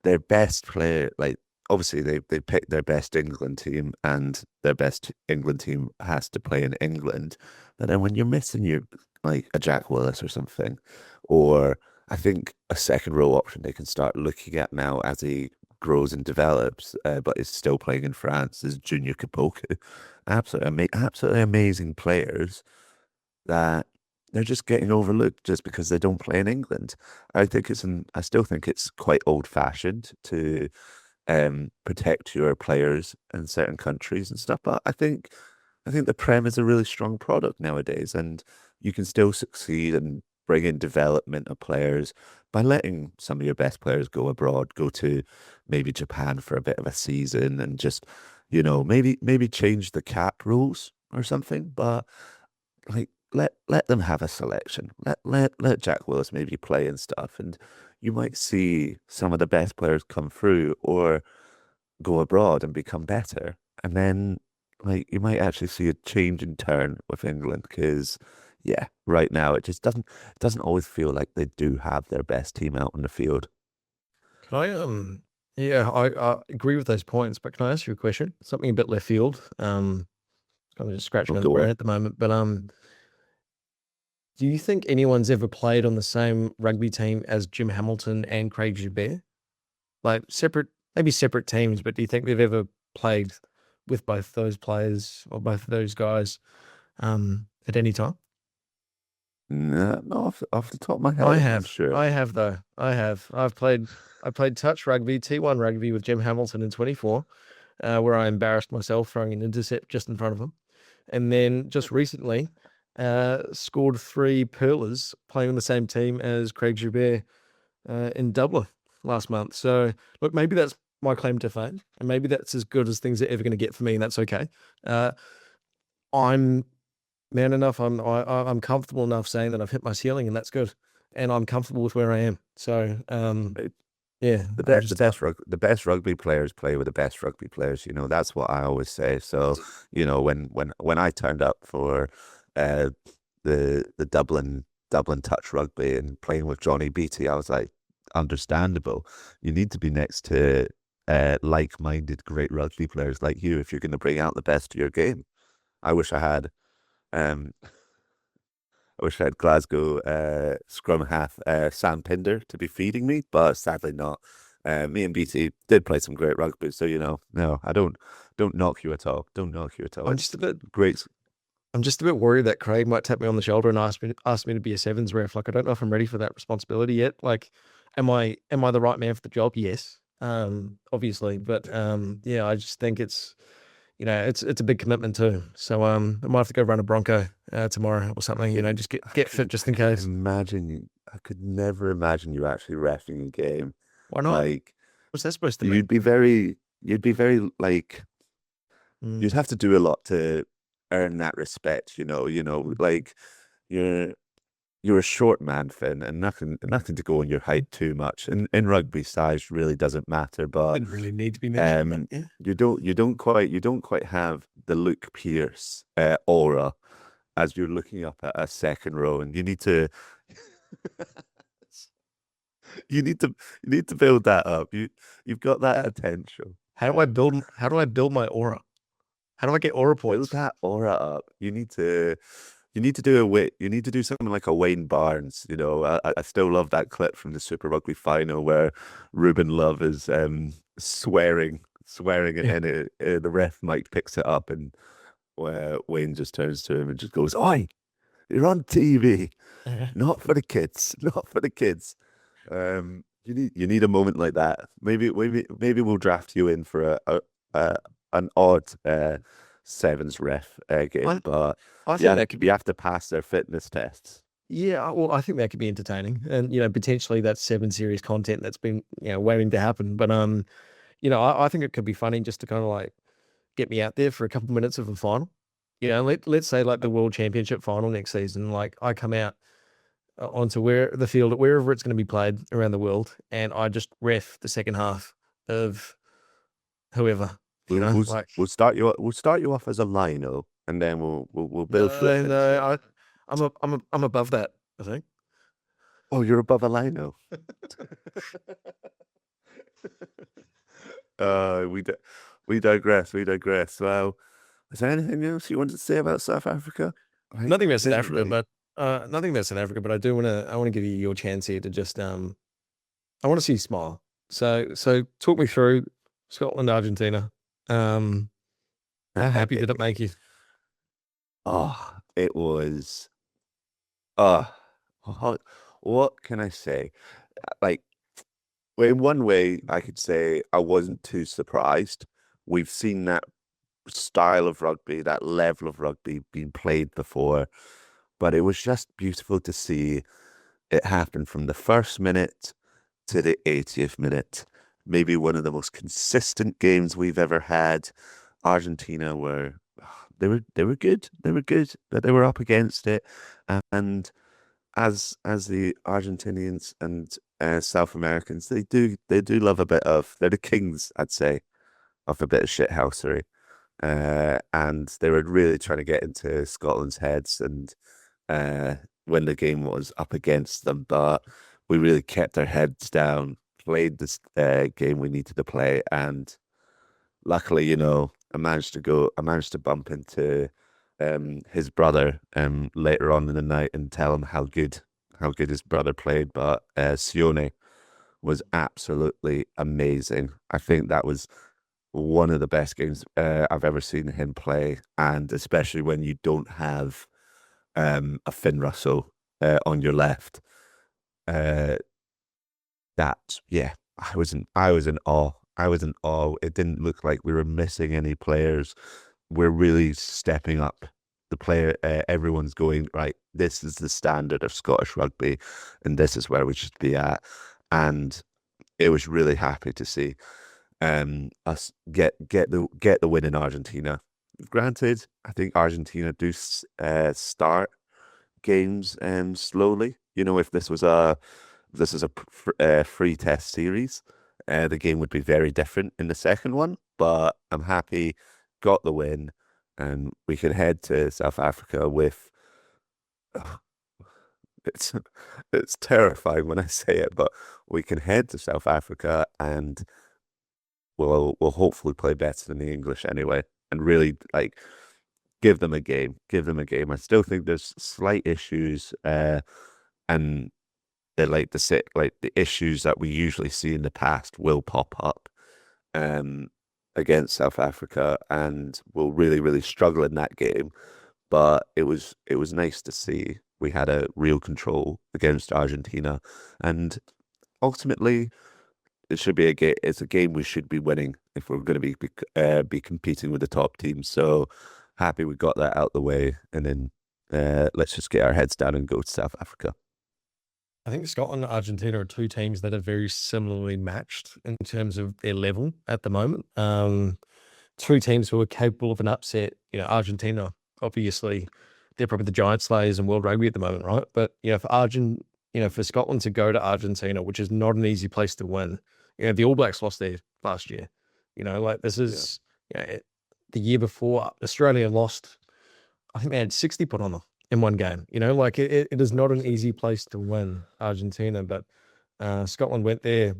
their best player, like obviously they picked their best England team and their best England team has to play in England. But then when you're missing your like a Jack Willis or something, or I think a second row option they can start looking at now as he grows and develops, but is still playing in France is Junior Kapoku. Absolutely amazing players that they're just getting overlooked just because they don't play in England. I still think it's quite old fashioned to protect your players in certain countries and stuff. But I think the Prem is a really strong product nowadays, and you can still succeed and bring in development of players by letting some of your best players go abroad, go to maybe Japan for a bit of a season, and just maybe change the cap rules or something. But like let them have a selection. Let Jack Willis maybe play and stuff, and you might see some of the best players come through or go abroad and become better. And then like you might actually see a change in turn with England because yeah, right now it doesn't always feel like they do have their best team out on the field. Can I yeah, I agree with those points, but can I ask you a question? Something a bit left field. Kind of just scratching Oh, on the go brain on. at the moment, but do you think anyone's ever played on the same rugby team as Jim Hamilton and Craig Joubert? Like maybe separate teams, but do you think they've ever played with both those players or both of those guys at any time? No, not off the top of my head, I'm not sure. I have though. I have. I played touch rugby, T1 rugby with Jim Hamilton in 24, where I embarrassed myself throwing an intercept just in front of him. And then just recently, scored 3 pearlers playing on the same team as Craig Joubert in Dublin last month. So look, maybe that's my claim to fame, and maybe that's as good as things are ever going to get for me, and that's okay. I'm man enough. I'm comfortable enough saying that I've hit my ceiling, and that's good. And I'm comfortable with where I am. So It- yeah, The I best, just the best rugby players play with the best rugby players. That's what I always say. So, when I turned up for uh, the Dublin touch rugby and playing with Johnny Beattie, I was like, understandable. You need to be next to like-minded great rugby players like you if you're going to bring out the best of your game. I wish I had. Um, I wish I had Glasgow scrum half Sam Pinder to be feeding me, but sadly not. Me and BT did play some great rugby, so no, I don't knock you at all. Don't knock you at all. I'm It's just a bit great. I'm just a bit worried that Craig might tap me on the shoulder and ask me to be a sevens ref. Like I don't know if I'm ready for that responsibility yet. Like, am I the right man for the job? Yes, obviously, but yeah, I just think it's a big commitment too. So I might have to go run a Bronco tomorrow or something. Just get fit just in case. I could never imagine you actually reffing a game. Why not? Like What's that supposed to mean? you'd be very like Mm. you'd have to do a lot to earn that respect. Like you're you're a short man, Finn, and nothing to go on your height too much. In rugby, size really doesn't matter, but Didn't really need to be mentioned, but yeah. you don't quite have the Luke Pierce aura as you're looking up at a second row, and you need to you need to build that up. You've got that potential. How do I build my aura? How do I get aura Build points? that aura up. You need to do something like a Wayne Barnes. I still love that clip from the Super Rugby final where Ruben Love is swearing, Yeah. and the ref Mike picks it up, and where Wayne just turns to him and just goes, "Oi, you're on TV, not for the kids, not for the kids." You need a moment like that. Maybe we'll draft you in for a an odd sevens ref game, I but I think yeah, that could you be have to pass their fitness tests. yeah, well, I think that could be entertaining. And potentially that's 7 series content that's been, waiting to happen. But I think it could be funny just to kind of like get me out there for a couple minutes of a final. Let's say like the World Championship final next season, like I come out onto where the field wherever it's going to be played around the world, and I just ref the second half of whoever. You know, like We'll start you off as a lino, and then we'll build from no, there. no, I'm above that. I think. Oh, you're above a lino. We digress. We digress. Well, is there anything else you wanted to say about South Africa? Nothing about South Didn't Africa, really. but nothing about South Africa. But I want to give you your chance here to just I want to see you smile. So talk me through Scotland, Argentina. How happy did it make you? Oh, it was. Oh, what can I say? Like, well, in one way, I could say I wasn't too surprised. We've seen that style of rugby, that level of rugby being played before, but it was just beautiful to see it happen from the first minute to the 80th minute. Maybe one of the most consistent games we've ever had. Argentina were they were good. They were good, but they were up against it. And as the Argentinians and South Americans, they do love a bit of they're the kings, I'd say, of a bit of shithousery. And they were really trying to get into Scotland's heads and uh, when the game was up against them, but we really kept our heads down, played this game we needed to play, and luckily, I managed to bump into his brother later on in the night and tell him how good his brother played. But Sione was absolutely amazing. I think that was one of the best games I've ever seen him play, and especially when you don't have a Finn Russell on your left. Uh, that yeah, I was in awe. I was in awe. It didn't look like we were missing any players. We're really stepping up the player. Everyone's going right. This is the standard of Scottish rugby, and this is where we should be at. And it was really happy to see us get the win in Argentina. Granted, I think Argentina do start games slowly. If this is a free test series, the game would be very different in the second one. But I'm happy, got the win, and we can head to South Africa with. It's it's terrifying when I say it, but we can head to South Africa and we'll hopefully play better than the English anyway, and really like give them a game, give them a game. I still think there's slight issues, and they're like the issues that we usually see in the past will pop up, um, against South Africa, and we'll really struggle in that game. But it was nice to see we had a real control against Argentina, and ultimately it should be a game. It's a game we should be winning if we're going to be competing with the top teams. So happy we got that out the way, and then let's just get our heads down and go to South Africa. I think Scotland and Argentina are two teams that are very similarly matched in terms of their level at the moment. Two teams who are capable of an upset. Argentina, obviously, they're probably the giant slayers in world rugby at the moment, right? But for Scotland to go to Argentina, which is not an easy place to win. The All Blacks lost there last year. This is the year before Australia lost. I think they had 60 put on them in one game. It is not an easy place to win Argentina, but Scotland went there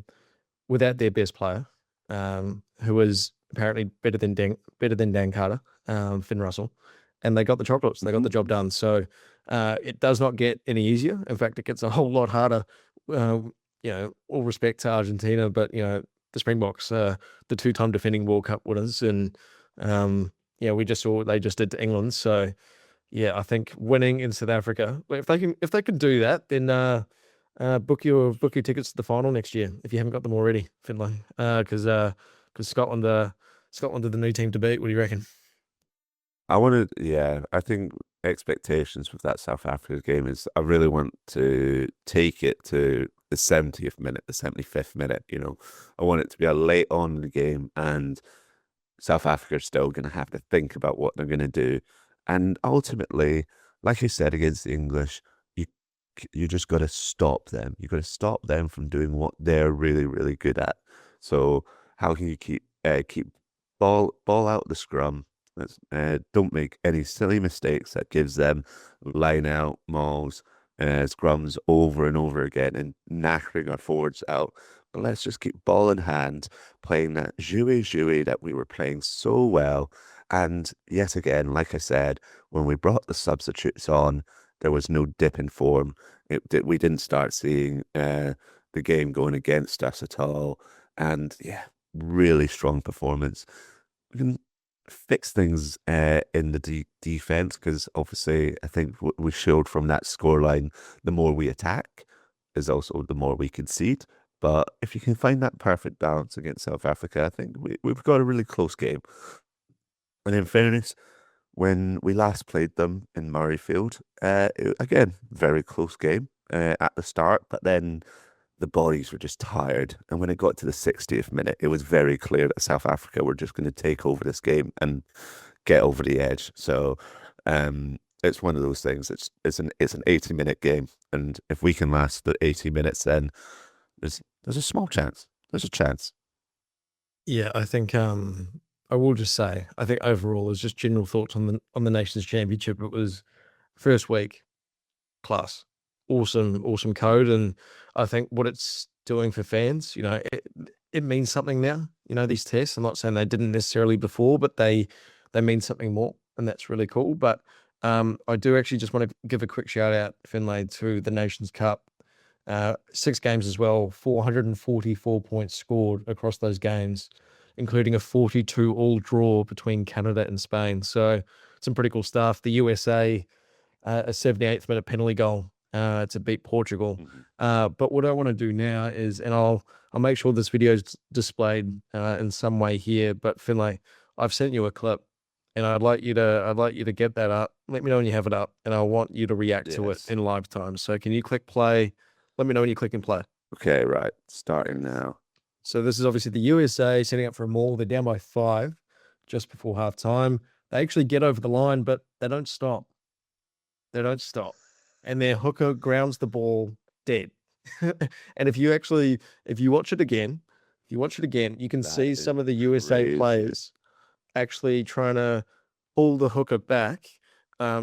without their best player, who was apparently better than Dan Carter, Finn Russell, and they got the chocolates. They got the job done. So it does not get any easier. In fact, it gets a whole lot harder. All respect to Argentina, but the Springboks, the two-time defending World Cup winners, and we just saw what they just did to England. So yeah, I think winning in South Africa, if they can do that, then book your tickets to the final next year if you haven't got them already, Finlay. Because Scotland are the new team to beat. What do you reckon? I think expectations with that South Africa game is I really want to take it to the 70th minute, the 75th minute. I want it to be a late on in the game, and South Africa are still going to have to think about what they're going to do. And ultimately, like I said, against the English, you just got to stop them. You got to stop them from doing what they're really good at. So how can you keep ball out the scrum. Don't make any silly mistakes that gives them line out mauls, scrums over and over again and knackering our forwards out. But let's just keep ball in hand, playing that jouet that we were playing so well. And yet again, like I said, when we brought the substitutes on, there was no dip in form. We didn't start seeing the game going against us at all. And yeah, really strong performance. We can fix things in the defense because obviously I think what we showed from that scoreline, the more we attack is also the more we concede. But if you can find that perfect balance against South Africa, I think we've got a really close game. And in fairness, when we last played them in Murrayfield, again, very close game at the start, but then the bodies were just tired. And when it got to the 60th minute, it was very clear that South Africa were just going to take over this game and get over the edge. So it's one of those things. It's an 80-minute game, and if we can last the 80 minutes, then there's a small chance. There's a chance. Yeah, I think I will just say, I think overall, as just general thoughts on the Nations Championship, it was first week, class, awesome code, and I think what it's doing for fans, it means something now. These tests. I'm not saying they didn't necessarily before, but they mean something more, and that's really cool. But I do actually just want to give a quick shout out, Finlay, to the Nations Cup. 6 games as well, 444 points scored across those games, including a 42-all draw between Canada and Spain. So some pretty cool stuff. The USA, a 78th minute penalty goal to beat Portugal. But what I want to do now is, and I'll make sure this video is displayed in some way here. But Finlay, I've sent you a clip, and I'd like you to get that up. Let me know when you have it up, and I want you to react to it in live time. So can you click play? Let me know when you click and play. Okay, right. Starting now. So this is obviously the USA setting up for a maul. They're down by 5 just before half time. They actually get over the line, but they don't stop. And their hooker grounds the ball dead. And if you watch it again, you can see some of the USA players actually trying to pull the hooker back,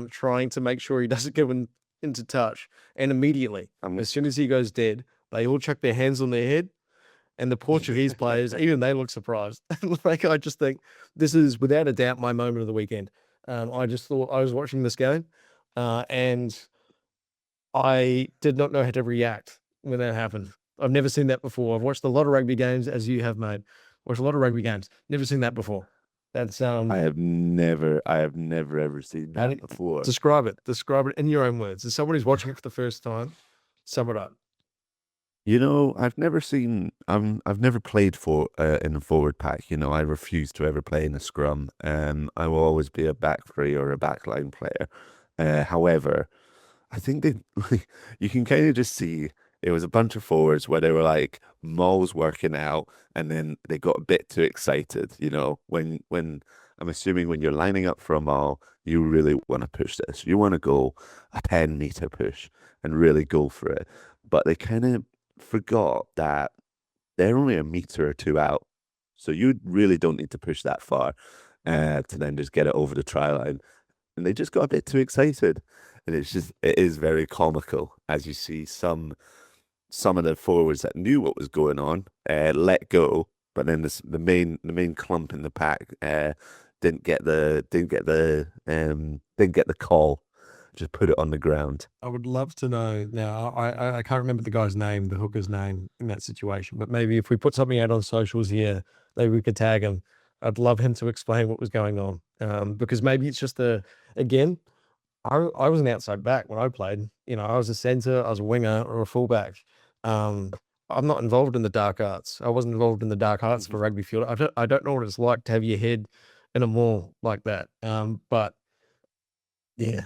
trying to make sure he doesn't go into touch. And immediately, as soon as he goes dead, they all chuck their hands on their head. And the Portuguese players, even they look surprised. I just think this is without a doubt my moment of the weekend. I just thought I was watching this game, and I did not know how to react when that happened. I've never seen that before. I've watched a lot of rugby games, as you have, mate. Watched a lot of rugby games. Never seen that before. That's I have never ever seen that before. Describe it in your own words. As someone who's watching it for the first time, sum it up. I've never played in a forward pack. I refuse to ever play in a scrum. I will always be a back three or a backline player. However, I think you can kind of just see it was a bunch of forwards where they were like mauls working out, and then they got a bit too excited. When I'm assuming when you're lining up for a maul, you really want to push this. You want to go a 10-meter push and really go for it. But they kind of forgot that they're only a meter or two out, so you really don't need to push that far to then just get it over the try line. And they just got a bit too excited, and it is very comical as you see some of the forwards that knew what was going on let go, but then the main clump in the pack didn't get the call. Just put it on the ground. I would love to know now. I can't remember the guy's name, the hooker's name in that situation, but maybe if we put something out on socials here, maybe we could tag him. I'd love him to explain what was going on, because maybe it's just again, I was an outside back when I played. I was a centre, I was a winger or a fullback. I'm not involved in the dark arts. I wasn't involved in the dark arts for rugby field. I don't know what it's like to have your head in a maul like that. But yeah,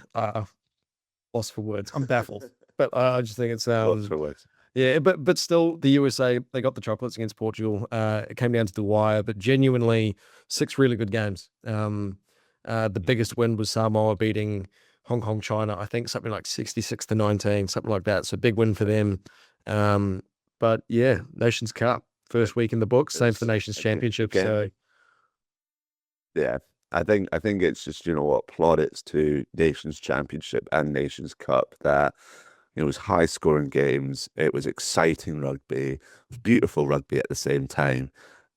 lost for words. I'm baffled, but I just think it's Lost for words. yeah. But still, the USA, they got the chocolates against Portugal. It came down to the wire, but genuinely 6 really good games. The biggest win was Samoa beating Hong Kong, China. I think something like 66-19, something like that. So big win for them. But yeah, Nations Cup first week in the books. Same for the Nations Championship. So Yeah, I think it's just, you know what, plaudits to Nations Championship and Nations Cup that it was high scoring games, it was exciting rugby, beautiful rugby at the same time,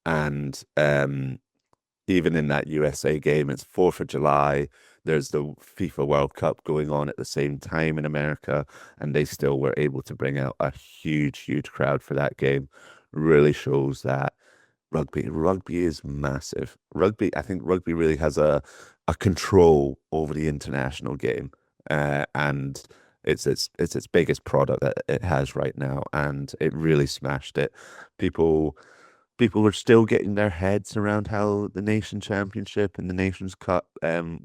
and even in that USA game, it's 4th of July. There's the FIFA World Cup going on at the same time in America, and they still were able to bring out a huge, huge crowd for that game. Really shows that rugby is massive. I think rugby really has a control over the international game, and it's its biggest product that it has right now, and it really smashed it. People people are still getting their heads around how the Nation Championship and the Nations Cup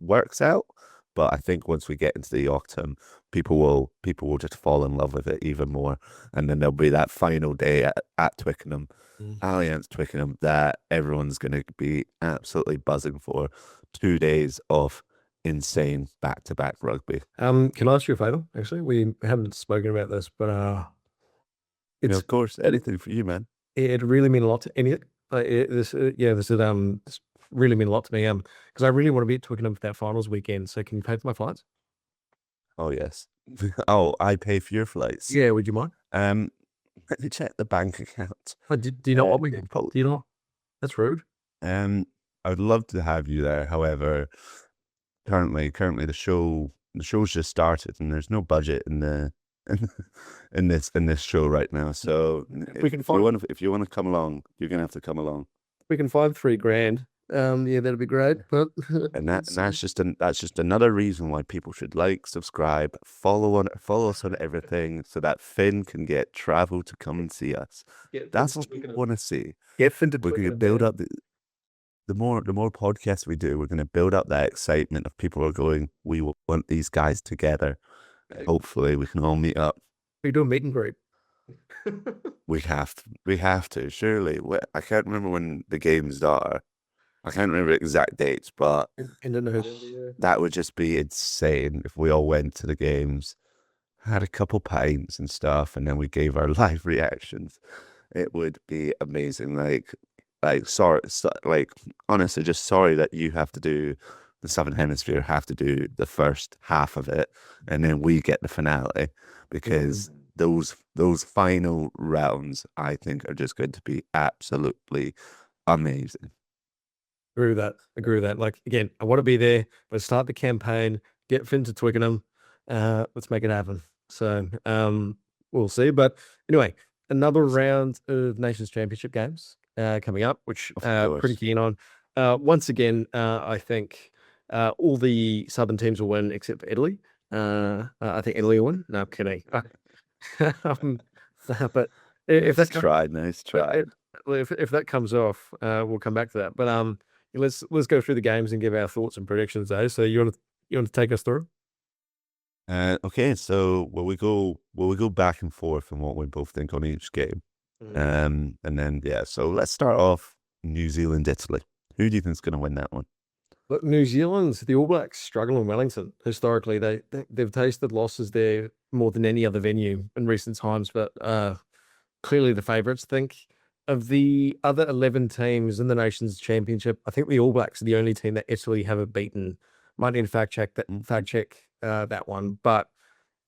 works out. But I think once we get into the autumn, people will just fall in love with it even more. And then there'll be that final day at Twickenham, Mm. Allianz Twickenham, that everyone's going to be absolutely buzzing for 2 days of insane back-to-back rugby. Can I ask you a favor? Actually, we haven't spoken about this, but You know, it's of course, anything for you, man. it really mean a lot to any this really mean a lot to me because I really want to be at Twickenham for that finals weekend. So can you pay for my flights? Oh yes. Oh, I pay for your flights. Yeah, would you mind? Let me check the bank account. Oh, do you know what we do? Probably. You know that's rude. I would love to have you there. However, currently the show's just started and there's no budget in the in this show right now. So We can find if you want to come along, you're gonna have to come along. we can find $3,000. Yeah, that'd be great. But And that's just another reason why people should like, subscribe, follow us on everything, so that Finn can get travel to come and see us. That's what people want to see. get Finn to We're going to Twickenham. build up the more podcasts we do, we're going to build up that excitement of people are going, we want these guys together. Hopefully we can all meet up. We do a meet and greet. We have to, surely. I can't remember when the games are. I can't remember exact dates, but And don't know who they are. that would just be insane if we all went to the games, had a couple pints and stuff, and then we gave our live reactions. It would be amazing. Sorry, honestly, just sorry that you have to do the Southern Hemisphere, have to do the first half of it, and then we get the finale, because those final rounds, I think, are just going to be absolutely amazing. Agree with that. Like again, I want to be there. Let's start the campaign. Get Finn to Twickenham. Let's make it happen. So we'll see. But anyway, another round of Nations Championship games coming up, which Of pretty course. keen on. Once again, I think all the southern teams will win except for Italy. I think Italy will win. No, I'm kidding. But if Nice that comes, try, nice try. if that comes off, we'll come back to that. But let's go through the games and give our thoughts and predictions. Though, so you want to take us through? Okay, so will we go back and forth on what we both think on each game? And then so let's start off New Zealand, Italy. Who do you think is going to win that one? Look, New Zealand, the All Blacks struggle in Wellington. Historically, they've tasted losses there more than any other venue in recent times. But clearly, the favourites. Think of the other 11 teams in the Nations Championship. I think the All Blacks are the only team that Italy haven't beaten. Might need to fact check that one, but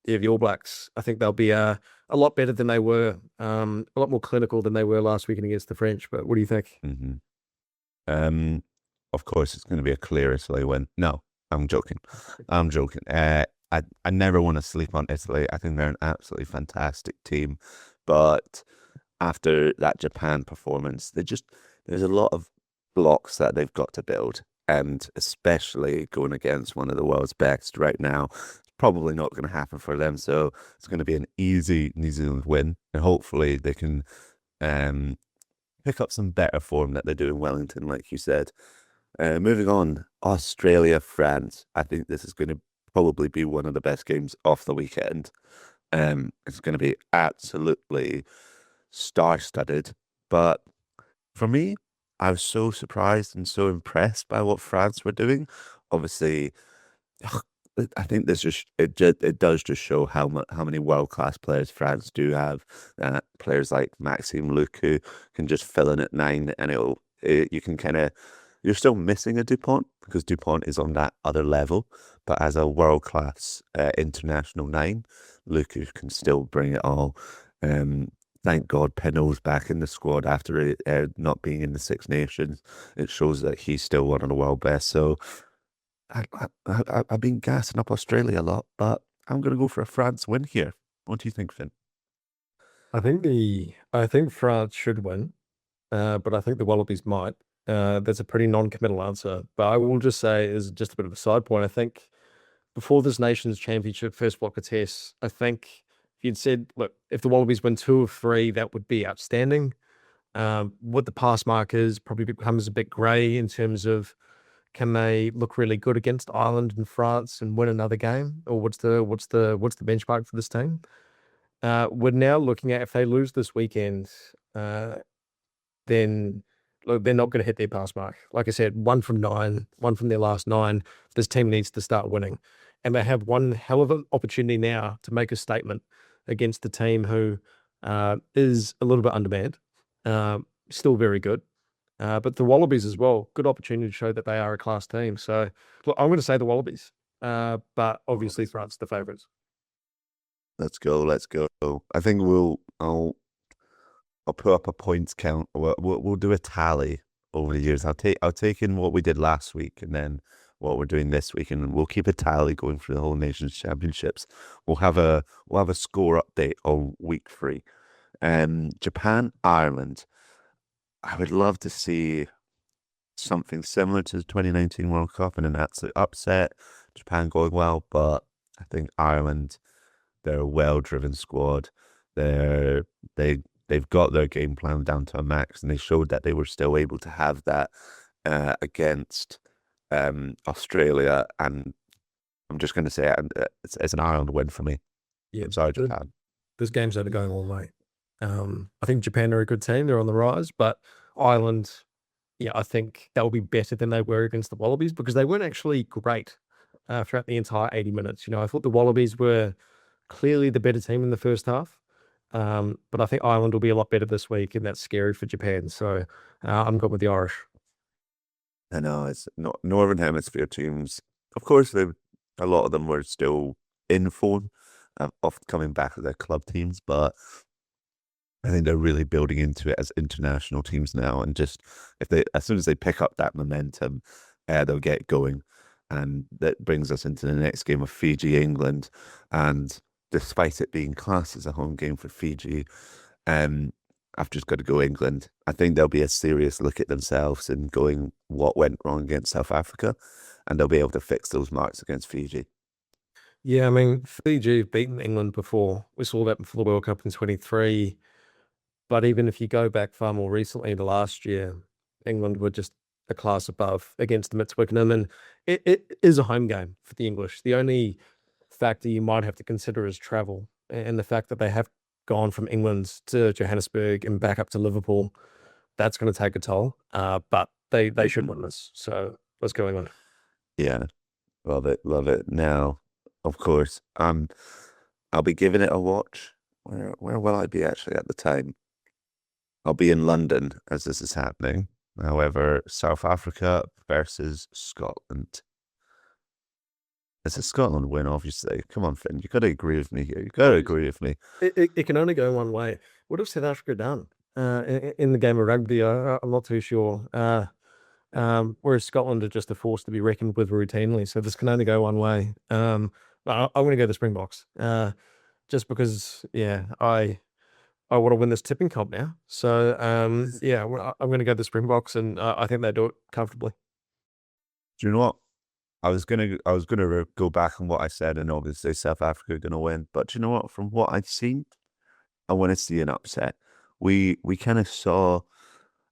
yeah, the All Blacks. I think they'll be a lot better than they were, a lot more clinical than they were last weekend against the French. But what do you think? Mm-hmm. Of course, it's going to be a clear Italy win. No, I'm joking. I'm joking. I never want to sleep on Italy. I think they're an absolutely fantastic team, but after that Japan performance, there's a lot of blocks that they've got to build, and especially going against one of the world's best right now, it's probably not going to happen for them. So it's going to be an easy New Zealand win, and hopefully they can pick up some better form that they do in Wellington, like you said. Moving on, Australia, France. I think this is going to probably be one of the best games of the weekend. It's going to be absolutely star-studded. But for me, I was so surprised and so impressed by what France were doing. Obviously, I think it does just show how many world-class players France do have. Players like Maxime Luc, who can just fill in at 9, and you can kind of You're still missing a Dupont because Dupont is on that other level, but as a world class international nine, Luca can still bring it all. Um, thank God Pinot's back in the squad after not being in the Six Nations. It shows that he's still one of the world best. So I've been gassing up Australia a lot, but I'm going to go for a France win here. What do you think, Finn? I think France should win, but I think the Wallabies might. That's a pretty non-committal answer, but I will just say, is just a bit of a side point. I think before this Nations Championship first block of tests, I think if you'd said, look, if the Wallabies win 2 of 3, that would be outstanding. What the pass mark is probably becomes a bit grey in terms of, can they look really good against Ireland and France and win another game, or what's the benchmark for this team? We're now looking at, if they lose this weekend, then look, they're not going to hit their pass mark. Like I said, 1 from 9, 1 from their last 9. This team needs to start winning, and they have one hell of an opportunity now to make a statement against the team who is a little bit undermanned, still very good. But the Wallabies as well, good opportunity to show that they are a class team. So look, I'm going to say the Wallabies, but obviously France the favourites. Let's go. Let's go. I think I'll put up a points count. We'll do a tally over the years. I'll take in what we did last week and then what we're doing this week, and we'll keep a tally going for the whole Nations Championships. We'll have a score update on week 3. Japan, Ireland. I would love to see something similar to the 2019 World Cup and an absolute upset. Japan going well, but I think Ireland, they're a well-driven squad. They've got their game plan down to a max, and they showed that they were still able to have that against Australia. And I'm just going to say it's an Ireland win for me. Yeah, I'm sorry, Japan. this game's only going all the way. I think Japan are a good team; they're on the rise. But Ireland, yeah, I think they'll be better than they were against the Wallabies, because they weren't actually great throughout the entire 80 minutes. I thought the Wallabies were clearly the better team in the first half. But I think Ireland will be a lot better this week, and that's scary for Japan. So I'm good with the Irish. I know it's not Northern Hemisphere teams. Of course, a lot of them were still in form, oft coming back to their club teams, but I think they're really building into it as international teams now. And just as soon as they pick up that momentum, they'll get going. And that brings us into the next game of Fiji, England. And despite it being classed as a home game for Fiji, I've just got to go England. I think there'll be a serious look at themselves and going what went wrong against South Africa, and they'll be able to fix those marks against Fiji. Yeah, I mean, Fiji have beaten England before. We saw that before the World Cup in 23. But even if you go back far more recently to last year, England were just a class above against them at Twickenham. And it is a home game for the English. The only factor you might have to consider is travel, and the fact that they have gone from England to Johannesburg and back up to Liverpool. That's going to take a toll. But they should win this. So what's going on? Yeah, love it, love it. Now, of course, I'll be giving it a watch. Where will I be actually at the time? I'll be in London as this is happening. However, South Africa versus Scotland. It's a Scotland win, obviously. Come on, Finn. You got to agree with me here. You got to agree with me. It can only go one way. What have South Africa done in the game of rugby? I'm not too sure. Whereas Scotland are just a force to be reckoned with routinely. So this can only go one way. I'm going to go the Springboks. Just because, yeah, I want to win this tipping comp now. So, yeah, I'm going to go the Springboks, and I think they do it comfortably. Do you know what? I was gonna go back on what I said, and obviously South Africa are gonna win. But do you know what? From what I've seen, I want to see an upset. We kind of saw.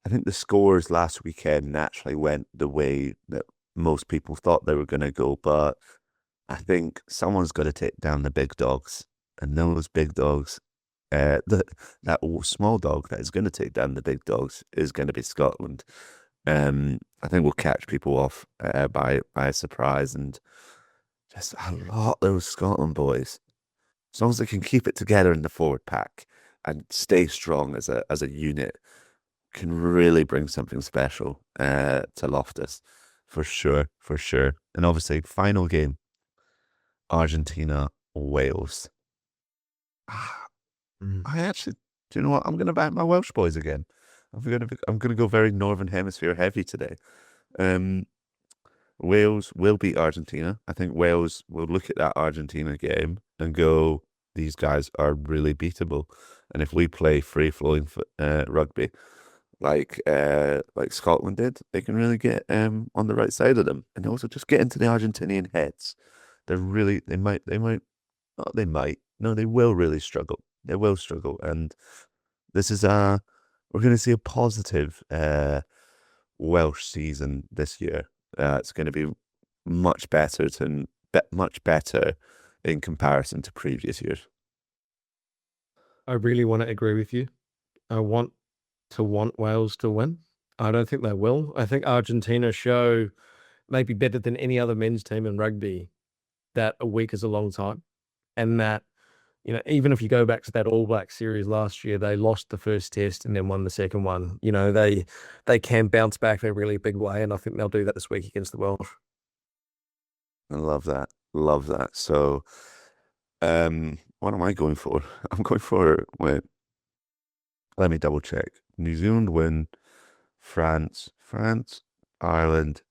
I think the scores last weekend naturally went the way that most people thought they were gonna go, but I think someone's got to take down the big dogs, and those big dogs. That small dog that is going to take down the big dogs is going to be Scotland. I think we'll catch people off by a surprise, and just a lot of those Scotland boys. As long as they can keep it together in the forward pack and stay strong as a unit, can really bring something special to Loftus, for sure, for sure. And obviously, final game, Argentina, Wales. I actually, do you know what? I'm going to back my Welsh boys again. I'm gonna go very Northern Hemisphere heavy today. Um, Wales will beat Argentina. I think Wales will look at that Argentina game and go, "These guys are really beatable." And if we play free flowing rugby, like Scotland did, they can really get on the right side of them, and also just get into the Argentinian heads. They will really struggle. They will struggle, and this is we're going to see a positive Welsh season this year. It's going to be much better in comparison to previous years. I really want to agree with you. I want Wales to win. I don't think they will. I think Argentina show maybe better than any other men's team in rugby that a week is a long time, and that even if you go back to that All Black series last year, they lost the first test and then won the second one. They can bounce back in a really big way, and I think they'll do that this week against the Welsh. I love that. Love that. So, what am I going for? I'm going for, wait, let me double check. New Zealand win, France, Ireland,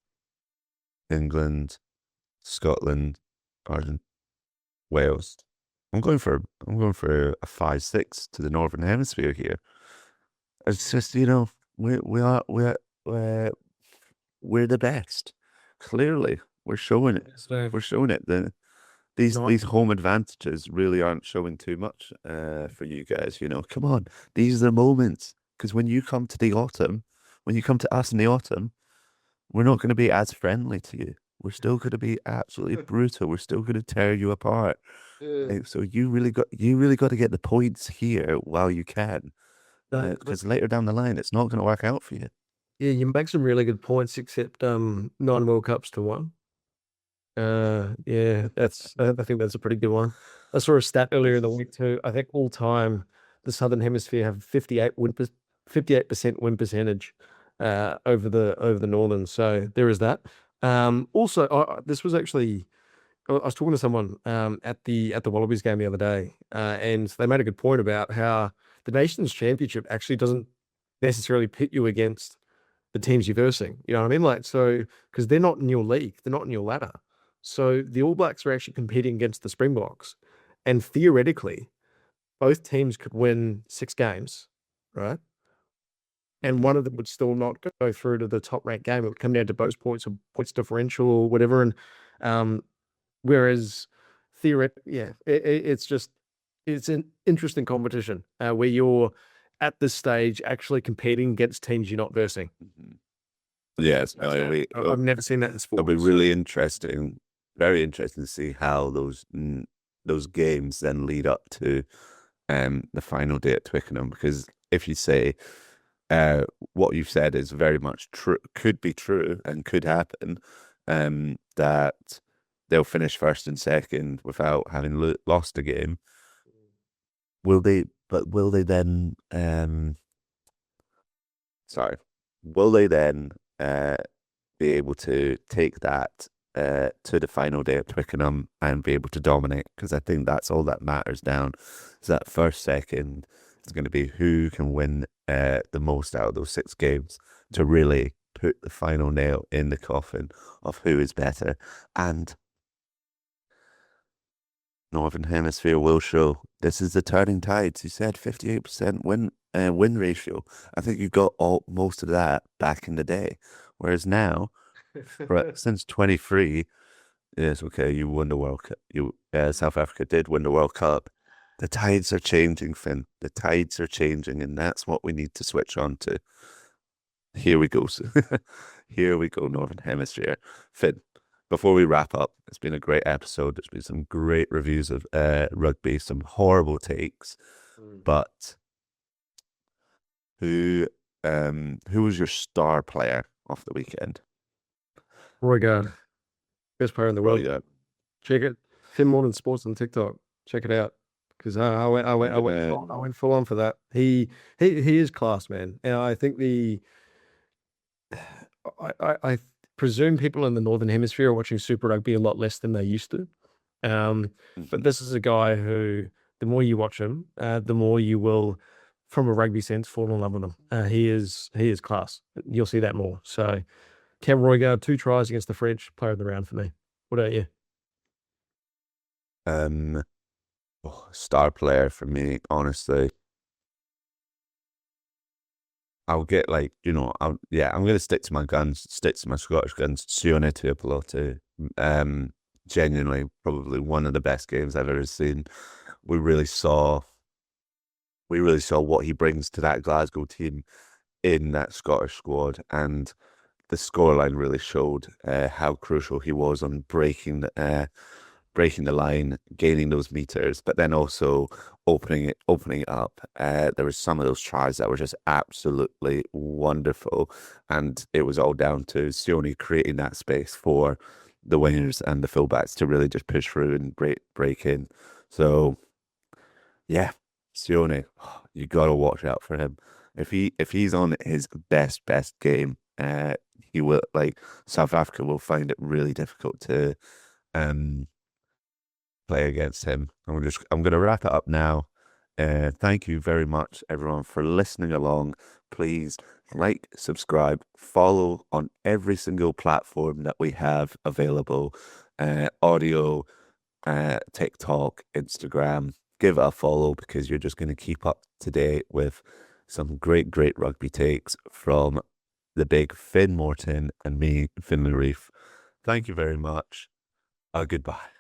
England, Scotland, Ireland, Wales. I'm going for a 5-6 to the Northern Hemisphere here. It's just, we're the best. Clearly, we're showing it. So, We're showing it. These home advantages really aren't showing too much for you guys. Come on, these are the moments. Because when you come to the autumn, when you come to us in the autumn, we're not going to be as friendly to you. We're still going to be absolutely brutal. We're still going to tear you apart. So you really got to get the points here while you can, because later down the line it's not going to work out for you. Yeah, you make some really good points, except 9 World Cups to 1. Yeah, I think that's a pretty good one. I saw a stat earlier in the week too. I think all time the Southern Hemisphere have 58% win percentage over the Northern. So there is that. Also, this was actually I was talking to someone at the Wallabies game the other day, and they made a good point about how the Nations Championship actually doesn't necessarily pit you against the teams you're versing. You know what I mean? Like, so because they're not in your league, they're not in your ladder. So the All Blacks are actually competing against the Springboks, and theoretically, both teams could win 6 games, right? And one of them would still not go through to the top ranked game. It would come down to bonus points or points differential or whatever. And whereas theoretically, yeah, it's an interesting competition where you're at this stage actually competing against teams you're not versing. Yes, I've never seen that in sports. It'll be really interesting, very interesting to see how those games then lead up to the final day at Twickenham. Because if you say what you've said is very much true, could be true and could happen, that they'll finish first and second without having lost a game. Will they then? Sorry. Will they then be able to take that to the final day at Twickenham and be able to dominate? Because I think that's all that matters down. Is that first, second, it's going to be who can win the most out of those 6 games to really put the final nail in the coffin of who is better. And Northern Hemisphere will show this is the turning tides. You said 58% win ratio. I think you got most of that back in the day, whereas now, since 23, yes, okay, you won the World Cup. South Africa did win the World Cup. The tides are changing, Finn. The tides are changing, and that's what we need to switch on to. Here we go. Here we go, Northern Hemisphere. Finn, before we wrap up, it's been a great episode. There's been some great reviews of rugby, some horrible takes. But who was your star player of the weekend? Roigard, best player in the world. Yeah. Check it. Tim Morton Sports on TikTok. Check it out. because I went full on for that. He is class, man, and I think I presume people in the Northern Hemisphere are watching Super Rugby a lot less than they used to. But this is a guy who, the more you watch him, the more you will, from a rugby sense, fall in love with him. He is class. You'll see that more. So, Cam Roigard, 2 tries against the French, player of the round for me. What about you? Star player for me, honestly. I'll get like, I'm gonna stick to my guns, stick to my Scottish guns. Sione Tuipulotu, genuinely probably one of the best games I've ever seen. We really saw what he brings to that Glasgow team in that Scottish squad, and the scoreline really showed how crucial he was on breaking the line, gaining those meters, but then also opening it up. There was some of those tries that were just absolutely wonderful, and it was all down to Sione creating that space for the wingers and the fullbacks to really just push through and break in. So yeah, Sione, you gotta watch out for him. If he's on his best game, he will, like, South Africa will find it really difficult to play against him. I'm gonna wrap it up now. Thank you very much, everyone, for listening along. Please like, subscribe, follow on every single platform that we have available. Audio, TikTok, Instagram. Give it a follow, because you're just going to keep up to date with some great rugby takes from the big Finn Morton and me, Finlay Reef. Thank you very much. Goodbye.